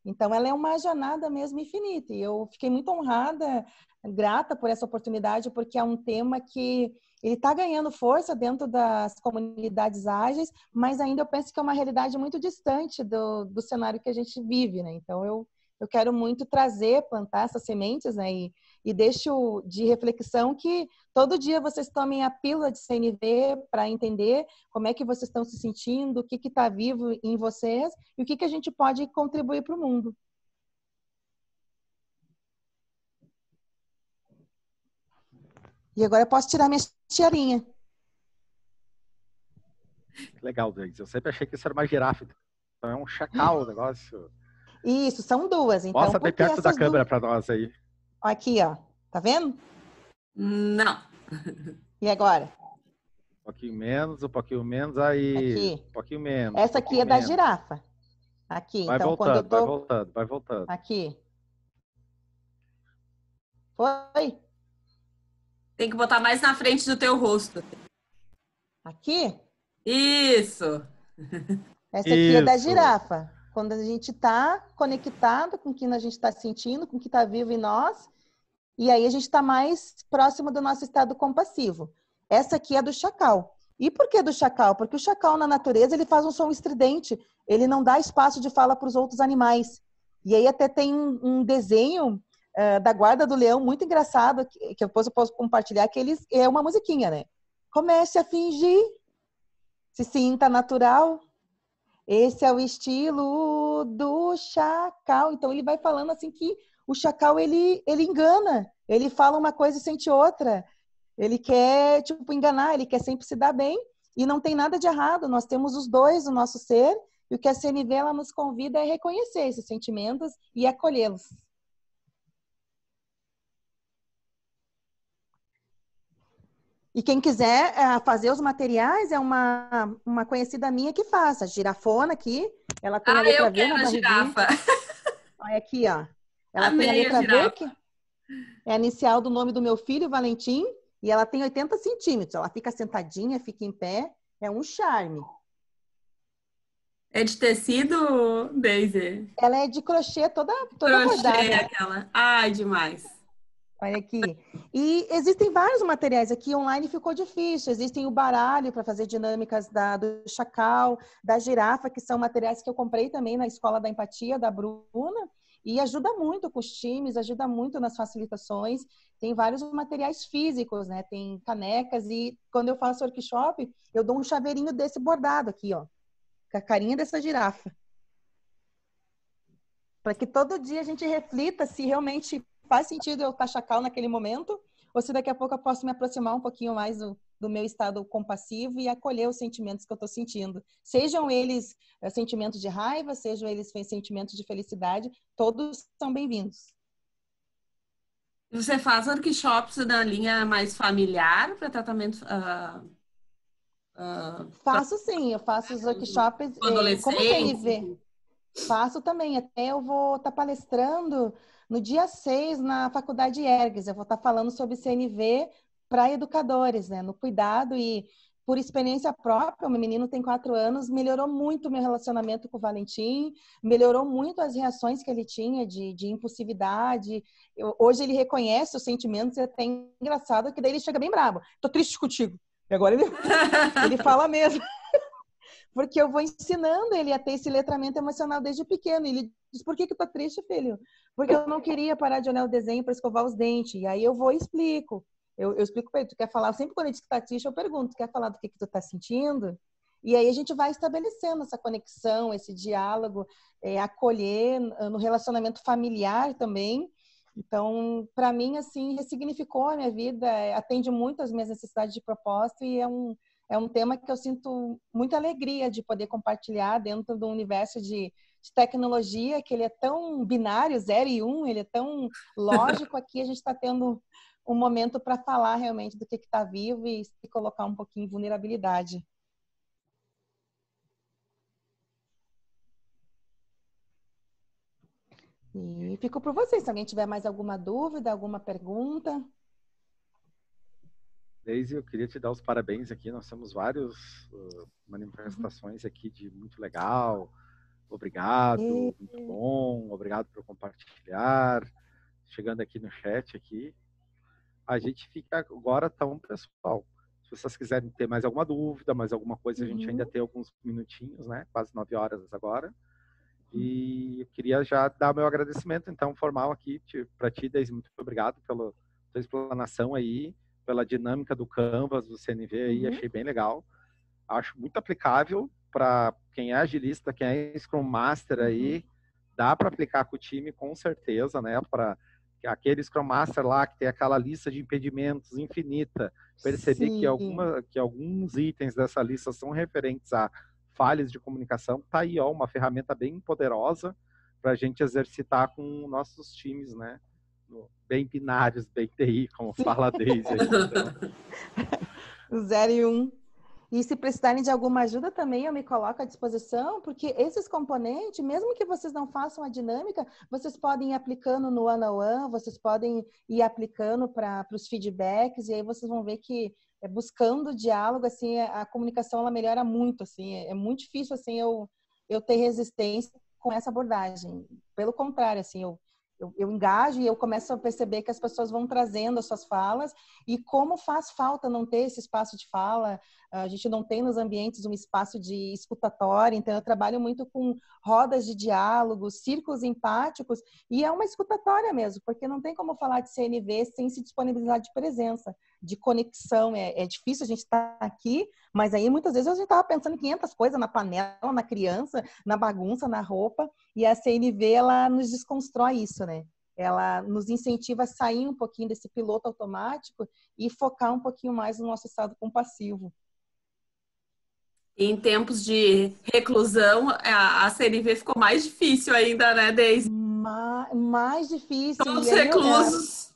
Então, ela é uma jornada mesmo infinita. E eu fiquei muito honrada, grata por essa oportunidade, porque é um tema que ele está ganhando força dentro das comunidades ágeis, mas ainda eu penso que é uma realidade muito distante do cenário que a gente vive, né? Então, eu quero muito trazer, plantar essas sementes, né? E deixo de reflexão que todo dia vocês tomem a pílula de CNV para entender como é que vocês estão se sentindo, o que está vivo em vocês e o que a gente pode contribuir para o mundo. E agora eu posso tirar minha tiarinha. Legal, Daisy. Eu sempre achei que isso era uma girafa. Então é um chacal o negócio. Isso, são duas. Então, mostra bem perto da câmera para nós aí. Aqui, ó. Tá vendo? Não. E agora? Um pouquinho menos, aí. Aqui. Um pouquinho menos. Essa aqui é da girafa. Aqui. Vai então, voltando, quando eu tô... vai voltando. Aqui. Foi? Tem que botar mais na frente do teu rosto. Aqui? Isso. Essa aqui é da girafa. Quando a gente está conectado com o que a gente está sentindo, com o que está vivo em nós, e aí a gente está mais próximo do nosso estado compassivo. Essa aqui é do chacal. E por que do chacal? Porque o chacal na natureza ele faz um som estridente. Ele não dá espaço de fala para os outros animais. E aí até tem um desenho da Guarda do Leão muito engraçado, que depois eu posso compartilhar, que eles é uma musiquinha, né? Comece a fingir, se sinta natural. Esse é o estilo do chacal. Então, ele vai falando assim que o chacal, ele engana. Ele fala uma coisa e sente outra. Ele quer, enganar, ele quer sempre se dar bem. E não tem nada de errado. Nós temos os dois no nosso ser. E o que a CNV ela nos convida é reconhecer esses sentimentos e acolhê-los. E quem quiser fazer os materiais, é uma conhecida minha que faz. A girafona aqui, ela tem a letra V na barriguinha. Girafa. Olha aqui, ó. Ela Amei tem a letra a V, que é a inicial do nome do meu filho, Valentim, e ela tem 80 centímetros. Ela fica sentadinha, fica em pé. É um charme. É de tecido, Daisy? Ela é de crochê toda crochê, bordada. Aquela. Ai, demais. Olha aqui. E existem vários materiais aqui. Online ficou difícil. Existem o baralho para fazer dinâmicas do chacal, da girafa, que são materiais que eu comprei também na Escola da Empatia, da Bruna. E ajuda muito com os times, ajuda muito nas facilitações. Tem vários materiais físicos, né? Tem canecas. E quando eu faço workshop, eu dou um chaveirinho desse bordado aqui, ó. Com a carinha dessa girafa. Para que todo dia a gente reflita se realmente faz sentido eu estar chacal naquele momento, ou se daqui a pouco eu posso me aproximar um pouquinho mais do meu estado compassivo e acolher os sentimentos que eu estou sentindo. Sejam eles sentimentos de raiva, sejam eles sentimentos de felicidade, todos são bem-vindos. Você faz workshops na linha mais familiar para tratamento Faço sim, eu faço os workshops, como o adolescentes? CNV, faço também. Até eu vou estar palestrando no dia 6 na Faculdade ERGS. Eu vou estar falando sobre CNV para educadores, né? No cuidado e por experiência própria, o meu menino tem 4 anos, melhorou muito o meu relacionamento com o Valentim, melhorou muito as reações que ele tinha de impulsividade. Hoje ele reconhece os sentimentos e é até engraçado que daí ele chega bem bravo. Tô triste contigo. E agora ele fala mesmo. Porque eu vou ensinando ele a ter esse letramento emocional desde pequeno. E ele diz, por que que eu tô triste, filho? Porque eu não queria parar de olhar o desenho para escovar os dentes. E aí eu vou e explico. Eu explico para ele, tu quer falar? Sempre quando ele diz que tá triste, eu pergunto, tu quer falar do que tu tá sentindo? E aí a gente vai estabelecendo essa conexão, esse diálogo, acolher no relacionamento familiar também. Então, para mim, assim, ressignificou a minha vida, atende muito às minhas necessidades de propósito e é um tema que eu sinto muita alegria de poder compartilhar dentro do universo de tecnologia, que ele é tão binário, 0 e 1, ele é tão lógico. Aqui a gente está tendo um momento para falar realmente do que está vivo e se colocar um pouquinho em vulnerabilidade. E fico por vocês, se alguém tiver mais alguma dúvida, alguma pergunta. Daisy, eu queria te dar os parabéns aqui. Nós temos várias manifestações aqui de muito legal. Obrigado, muito bom. Obrigado por compartilhar. Chegando aqui no chat aqui. A gente fica agora, então, pessoal. Se vocês quiserem ter mais alguma dúvida, mais alguma coisa, a gente ainda tem alguns minutinhos, né? Quase 9 horas agora. E eu queria já dar meu agradecimento, então, formal aqui para ti, Deise. Muito obrigado pela tua explanação aí, pela dinâmica do Canvas, do CNV aí, achei bem legal. Acho muito aplicável para quem é agilista, quem é Scrum Master aí, dá para aplicar com o time com certeza, né? Para aquele Scrum Master lá que tem aquela lista de impedimentos infinita, perceber que alguns itens dessa lista são referentes a falhas de comunicação, tá aí, ó, uma ferramenta bem poderosa para a gente exercitar com nossos times, né? Bem binários, bem TI, como fala a Deise aí. Então. 0 e 1. E se precisarem de alguma ajuda também, eu me coloco à disposição, porque esses componentes, mesmo que vocês não façam a dinâmica, vocês podem ir aplicando no one-on-one, vocês podem ir aplicando para os feedbacks, e aí vocês vão ver que buscando diálogo, assim, a comunicação ela melhora muito, assim, é muito difícil, assim, eu ter resistência com essa abordagem. Pelo contrário, assim, eu engajo e eu começo a perceber que as pessoas vão trazendo as suas falas e como faz falta não ter esse espaço de fala. A gente não tem nos ambientes um espaço de escutatória, então eu trabalho muito com rodas de diálogo, círculos empáticos, e é uma escutatória mesmo, porque não tem como falar de CNV sem se disponibilizar de presença, de conexão. É difícil a gente estar aqui, mas aí muitas vezes a gente estava pensando em 500 coisas na panela, na criança, na bagunça, na roupa, e a CNV ela nos desconstrói isso, né? Ela nos incentiva a sair um pouquinho desse piloto automático e focar um pouquinho mais no nosso estado compassivo. Em tempos de reclusão, a CNV ficou mais difícil ainda, né, Deise? Mais difícil. Todos reclusos.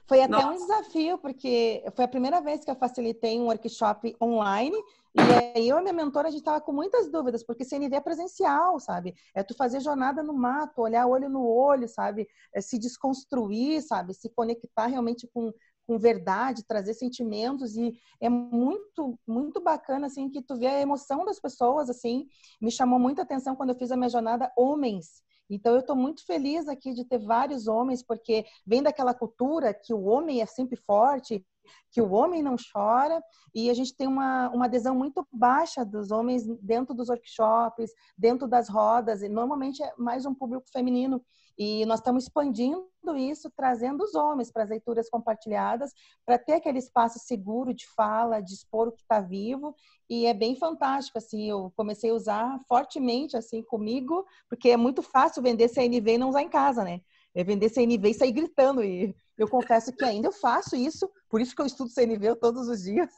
Foi até um desafio, porque foi a primeira vez que eu facilitei um workshop online. E aí eu e minha mentora, a gente estava com muitas dúvidas, porque CNV é presencial, sabe? É tu fazer jornada no mato, olhar olho no olho, sabe? Se desconstruir, sabe? Se conectar realmente com verdade, trazer sentimentos. E é muito, muito bacana, assim, que tu vê a emoção das pessoas, assim. Me chamou muita atenção quando eu fiz a minha jornada homens. Então, eu estou muito feliz aqui de ter vários homens, porque vem daquela cultura que o homem é sempre forte, que o homem não chora, e a gente tem uma adesão muito baixa dos homens dentro dos workshops, dentro das rodas, e normalmente é mais um público feminino. E nós estamos expandindo isso, trazendo os homens para as leituras compartilhadas, para ter aquele espaço seguro de fala, de expor o que está vivo. E é bem fantástico, assim, eu comecei a usar fortemente, assim, comigo, porque é muito fácil vender CNV e não usar em casa, né? É vender CNV e sair gritando. E eu confesso que ainda eu faço isso, por isso que eu estudo CNV todos os dias.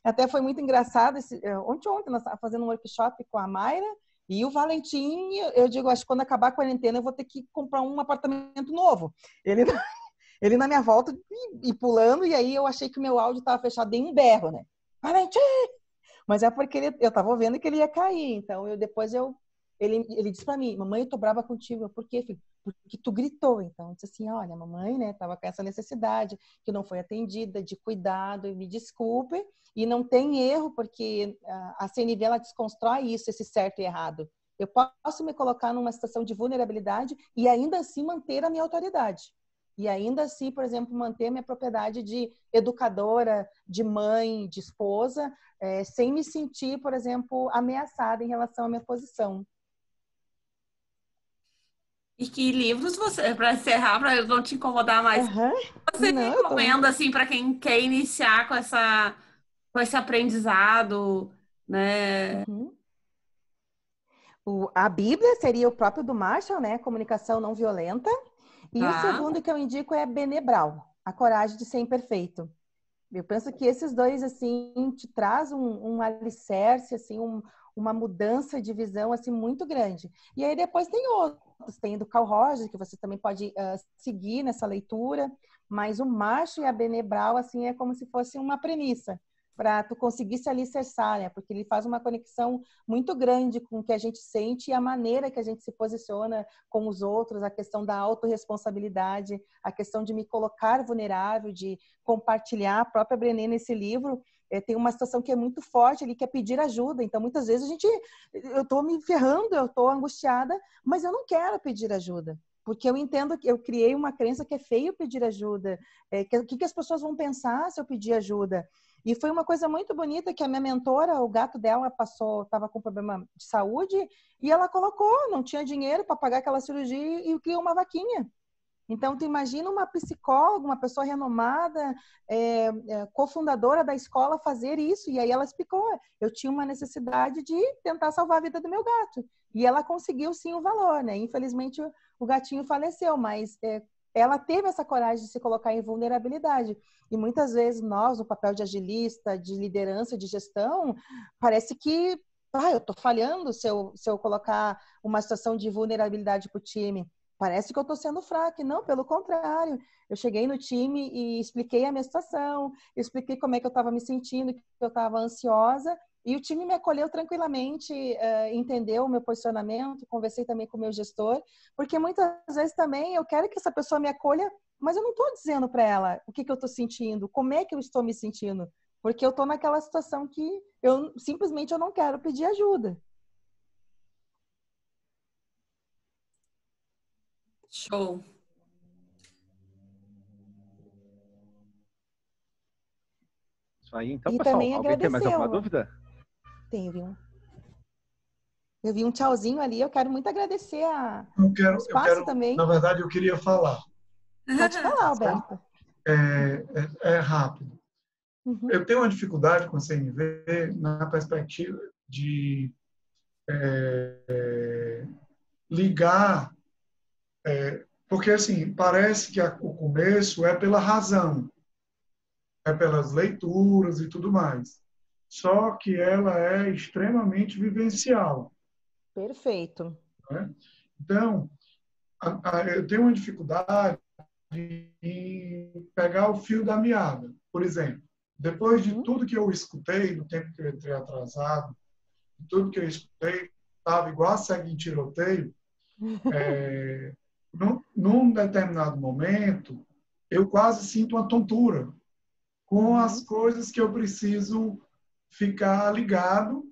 Até foi muito engraçado, ontem nós estávamos fazendo um workshop com a Mayra, e o Valentim, eu digo, acho que quando acabar a quarentena eu vou ter que comprar um apartamento novo. Ele na minha volta e pulando, e aí eu achei que o meu áudio estava fechado, dei um berro, né? Valente! Mas é porque eu estava vendo que ele ia cair, então ele disse para mim, mamãe, eu tô brava contigo. Por quê, filho? Porque tu gritou. Então, eu disse assim, olha, mamãe, né, tava com essa necessidade, que não foi atendida, de cuidado, e me desculpe, e não tem erro, porque a CNV, ela desconstrói isso, esse certo e errado. Eu posso me colocar numa situação de vulnerabilidade e ainda assim manter a minha autoridade. E ainda assim, por exemplo, manter a minha propriedade de educadora, de mãe, de esposa, sem me sentir, por exemplo, ameaçada em relação à minha posição. E que livros você, para encerrar, para eu não te incomodar mais, você Não, recomenda assim para quem quer iniciar com esse aprendizado, né? A Bíblia seria o próprio do Marshall, né? Comunicação não violenta. E o segundo que eu indico é Brené Brown, A Coragem de Ser Imperfeito. Eu penso que esses dois, assim, te traz um alicerce, assim, uma mudança de visão, assim, muito grande. E aí depois tem outros, tem do Carl Rogers, que você também pode seguir nessa leitura, mas o Marshall e a Brené Brown, assim, é como se fosse uma premissa para tu conseguir se alicerçar, né? Porque ele faz uma conexão muito grande com o que a gente sente e a maneira que a gente se posiciona com os outros, a questão da autorresponsabilidade, a questão de me colocar vulnerável, de compartilhar. A própria Brené, nesse livro, tem uma situação que é muito forte ali, que é pedir ajuda. Então, muitas vezes eu tô me ferrando, eu tô angustiada, mas eu não quero pedir ajuda. Porque eu entendo que eu criei uma crença que é feio pedir ajuda. O que as pessoas vão pensar se eu pedir ajuda? E foi uma coisa muito bonita que a minha mentora, o gato dela estava com problema de saúde e ela colocou, não tinha dinheiro para pagar aquela cirurgia e criou uma vaquinha. Então, tu imagina uma psicóloga, uma pessoa renomada, cofundadora da escola fazer isso. E aí ela explicou, eu tinha uma necessidade de tentar salvar a vida do meu gato. E ela conseguiu sim o valor, né? Infelizmente o gatinho faleceu, mas ela teve essa coragem de se colocar em vulnerabilidade. E muitas vezes nós, no papel de agilista, de liderança, de gestão, parece que eu estou falhando se eu colocar uma situação de vulnerabilidade para o time. Parece que eu estou sendo fraca. Não, pelo contrário. Eu cheguei no time e expliquei a minha situação, expliquei como é que eu estava me sentindo, que eu estava ansiosa, e o time me acolheu tranquilamente, entendeu o meu posicionamento, conversei também com o meu gestor, porque muitas vezes também eu quero que essa pessoa me acolha, mas eu não estou dizendo para ela o que eu estou sentindo, como é que eu estou me sentindo, porque eu estou naquela situação que eu simplesmente não quero pedir ajuda. Show. Isso aí, então, e pessoal, também alguém tem mais alguma dúvida? Tem, viu? Eu vi um tchauzinho ali, eu quero muito agradecer o espaço também. Na verdade, eu queria falar. Pode falar, Alberto. É rápido. Eu tenho uma dificuldade com a CNV na perspectiva de ligar, porque assim, parece que o começo é pela razão, é pelas leituras e tudo mais. Só que ela é extremamente vivencial. Perfeito. Né? Então, eu tenho uma dificuldade em pegar o fio da meada. Por exemplo, depois de tudo que eu escutei, no tempo que eu entrei atrasado, tudo que eu escutei, estava igual a segue em tiroteio, num determinado momento, eu quase sinto uma tontura com as coisas que eu preciso ficar ligado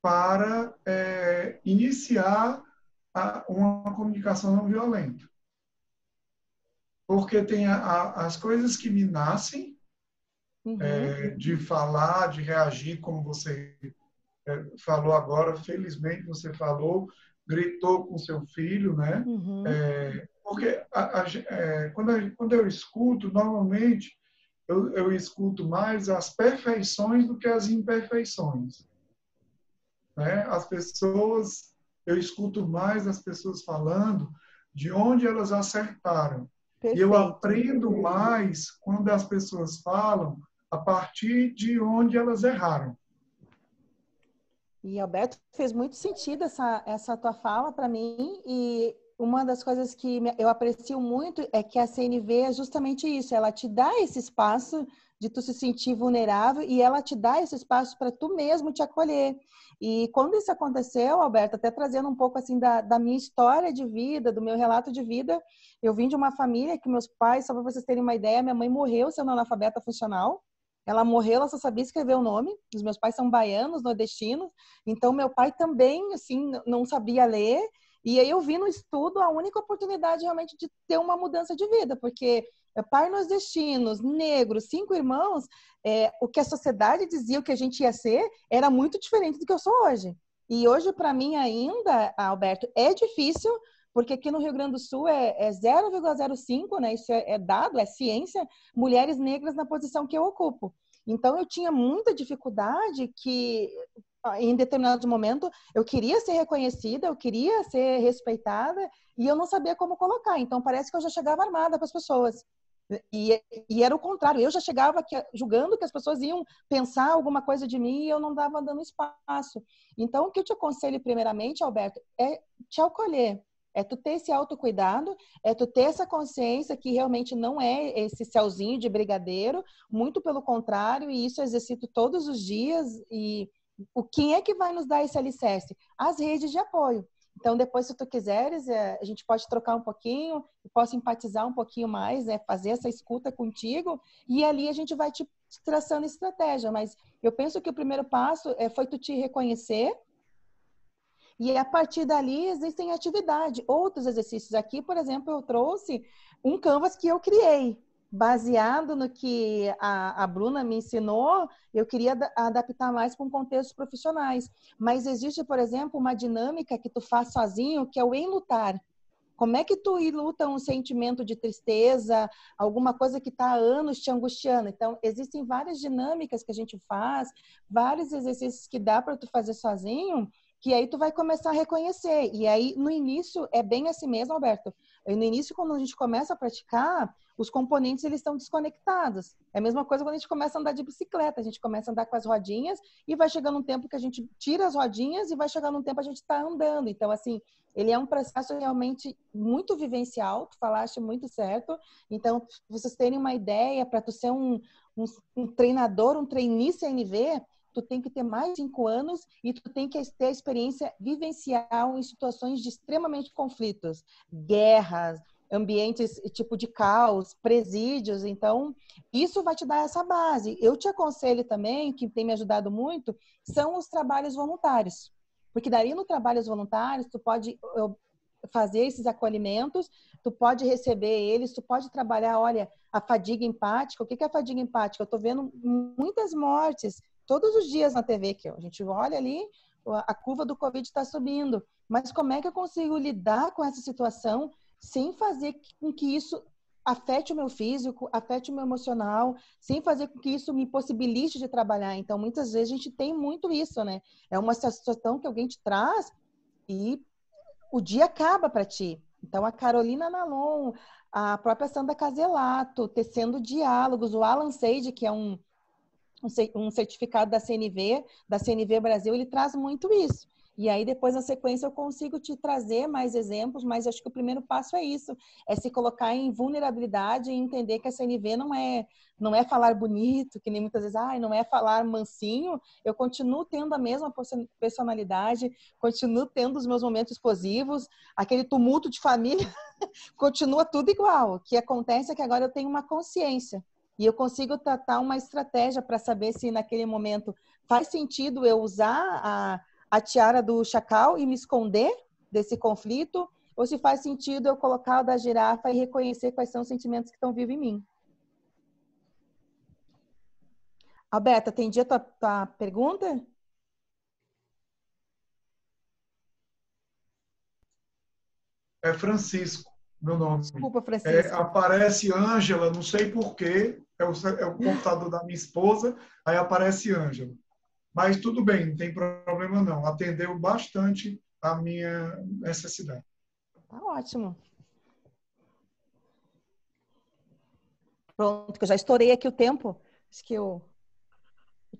para iniciar uma comunicação não violenta. Porque tem as coisas que me nascem, de falar, de reagir, como você falou agora, felizmente você falou, gritou com seu filho, né? Porque quando eu escuto, normalmente, eu escuto mais as perfeições do que as imperfeições. Né? Eu escuto mais as pessoas falando de onde elas acertaram. Perfeito. E eu aprendo mais quando as pessoas falam a partir de onde elas erraram. E, Alberto, fez muito sentido essa tua fala para mim, e uma das coisas que eu aprecio muito é que a CNV é justamente isso, ela te dá esse espaço de tu se sentir vulnerável e ela te dá esse espaço para tu mesmo te acolher. E quando isso aconteceu, Alberto, até trazendo um pouco assim da minha história de vida, do meu relato de vida, eu vim de uma família que meus pais, só para vocês terem uma ideia, minha mãe morreu sendo analfabeta funcional. Ela morreu, ela só sabia escrever o nome. Os meus pais são baianos, nordestinos. Então, meu pai também, assim, não sabia ler. E aí eu vi no estudo a única oportunidade realmente de ter uma mudança de vida, porque pai nordestinos, negros, 5 irmãos, o que a sociedade dizia o que a gente ia ser era muito diferente do que eu sou hoje. E hoje, para mim ainda, Alberto, é difícil, porque aqui no Rio Grande do Sul é 0,05, né? Isso é dado, é ciência, mulheres negras na posição que eu ocupo. Então, eu tinha muita dificuldade que, em determinado momento, eu queria ser reconhecida, eu queria ser respeitada, e eu não sabia como colocar. Então, parece que eu já chegava armada para as pessoas. E era o contrário, eu já chegava julgando que as pessoas iam pensar alguma coisa de mim e eu não dava dando espaço. Então, o que eu te aconselho primeiramente, Alberto, é te acolher. É tu ter esse autocuidado, é tu ter essa consciência que realmente não é esse céuzinho de brigadeiro, muito pelo contrário, e isso eu exercito todos os dias. E quem é que vai nos dar esse alicerce? As redes de apoio. Então, depois, se tu quiseres, a gente pode trocar um pouquinho, eu posso empatizar um pouquinho mais, fazer essa escuta contigo, e ali a gente vai te traçando estratégia. Mas eu penso que o primeiro passo foi tu te reconhecer, e a partir dali existem atividades, outros exercícios. Aqui, por exemplo, eu trouxe um canvas que eu criei, baseado no que a Bruna me ensinou, eu queria adaptar mais para um contexto profissionais. Mas existe, por exemplo, uma dinâmica que tu faz sozinho, que é o enlutar. Como é que tu luta um sentimento de tristeza, alguma coisa que está há anos te angustiando? Então, existem várias dinâmicas que a gente faz, vários exercícios que dá para tu fazer sozinho, que aí tu vai começar a reconhecer. E aí, no início, é bem assim mesmo, Alberto. No início, quando a gente começa a praticar, os componentes eles estão desconectados. É a mesma coisa quando a gente começa a andar de bicicleta. A gente começa a andar com as rodinhas e vai chegando um tempo que a gente tira as rodinhas e vai chegando um tempo a gente está andando. Então, assim, ele é um processo realmente muito vivencial. Tu falaste muito certo. Então, pra vocês terem uma ideia, para tu ser um treinador, um trainee CNV, tu tem que ter mais de 5 anos e tu tem que ter a experiência vivencial em situações de extremamente conflitos, guerras, ambientes tipo de caos, presídios. Então, isso vai te dar essa base. Eu te aconselho também, que tem me ajudado muito, são os trabalhos voluntários. Porque daí no trabalhos voluntários, tu pode fazer esses acolhimentos, tu pode receber eles, tu pode trabalhar, olha, a fadiga empática. O que é a fadiga empática? Eu tô vendo muitas mortes todos os dias na TV, que a gente olha ali, a curva do Covid está subindo. Mas como é que eu consigo lidar com essa situação sem fazer com que isso afete o meu físico, afete o meu emocional, sem fazer com que isso me possibilite de trabalhar? Então, muitas vezes a gente tem muito isso, né? É uma situação que alguém te traz e o dia acaba para ti. Então, a Carolina Nalon, a própria Sandra Caselato, tecendo diálogos, o Alan Sage, que é um certificado da CNV Brasil, ele traz muito isso. E aí, depois, na sequência, eu consigo te trazer mais exemplos, mas acho que o primeiro passo é isso, é se colocar em vulnerabilidade e entender que a CNV não é falar bonito, que nem muitas vezes, não é falar mansinho. Eu continuo tendo a mesma personalidade, continuo tendo os meus momentos explosivos, aquele tumulto de família, continua tudo igual. O que acontece é que agora eu tenho uma consciência. E eu consigo tratar uma estratégia para saber se naquele momento faz sentido eu usar a tiara do chacal e me esconder desse conflito, ou se faz sentido eu colocar o da girafa e reconhecer quais são os sentimentos que estão vivos em mim. Alberta, atendi a tua pergunta? É Francisco, meu nome. Desculpa, Francisco. Aparece Ângela, não sei porquê, é o computador da minha esposa, aí aparece Ângela. Mas tudo bem, não tem problema não. Atendeu bastante a minha necessidade. Tá ótimo. Pronto, que eu já estourei aqui o tempo. Acho que o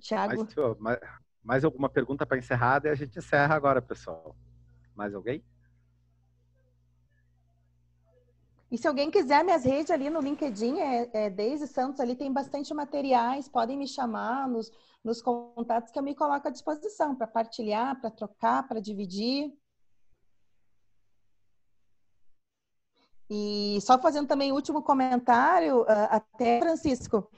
Thiago... Mais alguma pergunta para encerrar? E a gente encerra agora, pessoal. Mais alguém? E se alguém quiser, minhas redes ali no LinkedIn, Deise Santos, ali tem bastante materiais, podem me chamar nos contatos que eu me coloco à disposição para partilhar, para trocar, para dividir. E só fazendo também o último comentário, até Francisco,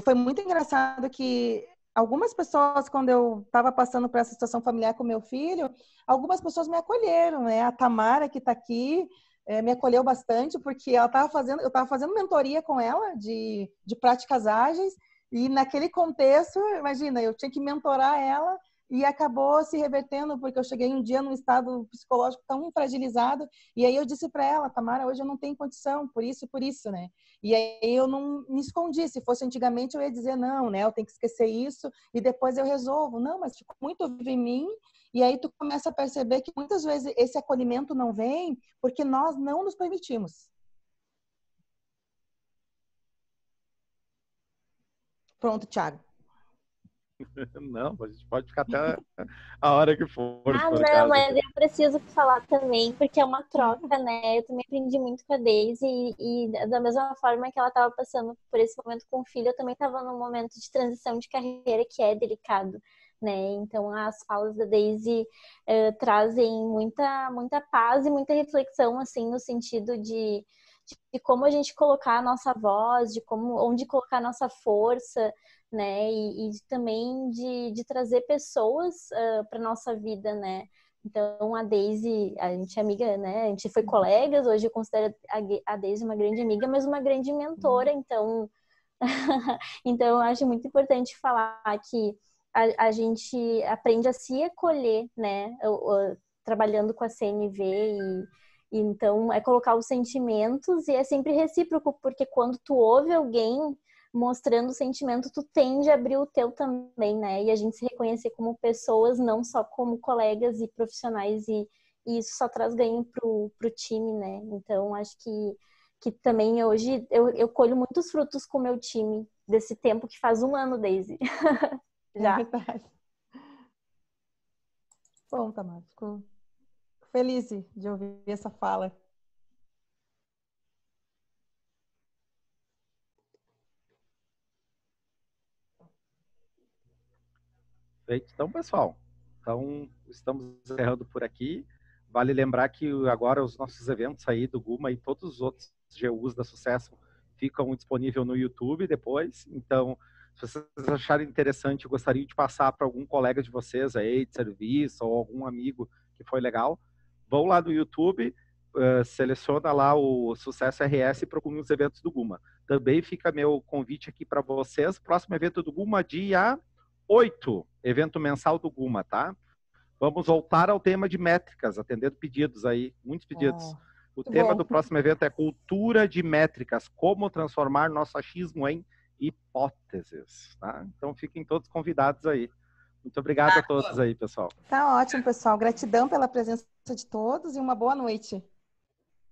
foi muito engraçado que algumas pessoas, quando eu estava passando por essa situação familiar com meu filho, algumas pessoas me acolheram, né? A Tamara, que está aqui, me acolheu bastante, porque eu estava fazendo mentoria com ela de práticas ágeis, e naquele contexto, imagina, eu tinha que mentorar ela, e acabou se revertendo, porque eu cheguei um dia num estado psicológico tão fragilizado, e aí eu disse para ela, Tamara, hoje eu não tenho condição, por isso, né? E aí eu não me escondi, se fosse antigamente eu ia dizer, não, né, eu tenho que esquecer isso, e depois eu resolvo. Não, mas ficou muito vivo em mim, e aí tu começa a perceber que muitas vezes esse acolhimento não vem, porque nós não nos permitimos. Pronto, Thiago. Não, a gente pode ficar até a hora que for. Não, mas eu preciso falar também, porque é uma troca, né? Eu também aprendi muito com a Deise e da mesma forma que ela estava passando por esse momento com o filho, eu também estava num momento de transição de carreira que é delicado, né? Então, as falas da Deise trazem muita paz e muita reflexão, assim, no sentido de como a gente colocar a nossa voz, de onde colocar a nossa força, né, e também de trazer pessoas para nossa vida, né. Então a Deise, a gente é amiga, né, a gente foi colegas, hoje eu considero a Deise uma grande amiga, mas uma grande mentora, então então eu acho muito importante falar que a gente aprende a se acolher, né, trabalhando com a CNV e então é colocar os sentimentos e é sempre recíproco, porque quando tu ouve alguém mostrando o sentimento, tu tende a abrir o teu também, né? E a gente se reconhecer como pessoas, não só como colegas e profissionais, e isso só traz ganho pro time, né? Então, acho que também hoje eu colho muitos frutos com o meu time, desse tempo que faz 1 ano, Deise. Já. É verdade. Bom, Tamara, fico feliz de ouvir essa fala. Então, pessoal, estamos encerrando por aqui. Vale lembrar que agora os nossos eventos aí do Guma e todos os outros GUs da Sucesso ficam disponíveis no YouTube depois. Então, se vocês acharem interessante, eu gostaria de passar para algum colega de vocês aí de serviço ou algum amigo que foi legal, vão lá no YouTube, seleciona lá o Sucesso RS e procura os eventos do Guma. Também fica meu convite aqui para vocês. Próximo evento do Guma, dia 8, evento mensal do Guma, tá? Vamos voltar ao tema de métricas, atendendo pedidos aí, muitos pedidos. O tema do próximo evento é cultura de métricas, como transformar nosso achismo em hipóteses, tá? Então fiquem todos convidados aí. Muito obrigado a todos aí, pessoal. Tá ótimo, pessoal. Gratidão pela presença de todos e uma boa noite.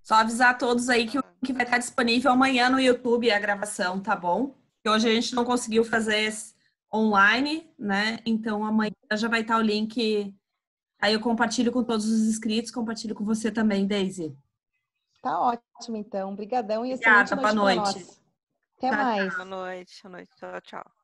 Só avisar a todos aí que o link vai estar disponível amanhã no YouTube, a gravação, tá bom? Porque hoje a gente não conseguiu fazer online, né? Então amanhã já vai estar o link. Aí eu compartilho com todos os inscritos, compartilho com você também, Deise. Tá ótimo, então. Obrigadão e Obrigada, excelente boa noite. Pra nós. Até mais. Boa noite. Tchau, tchau.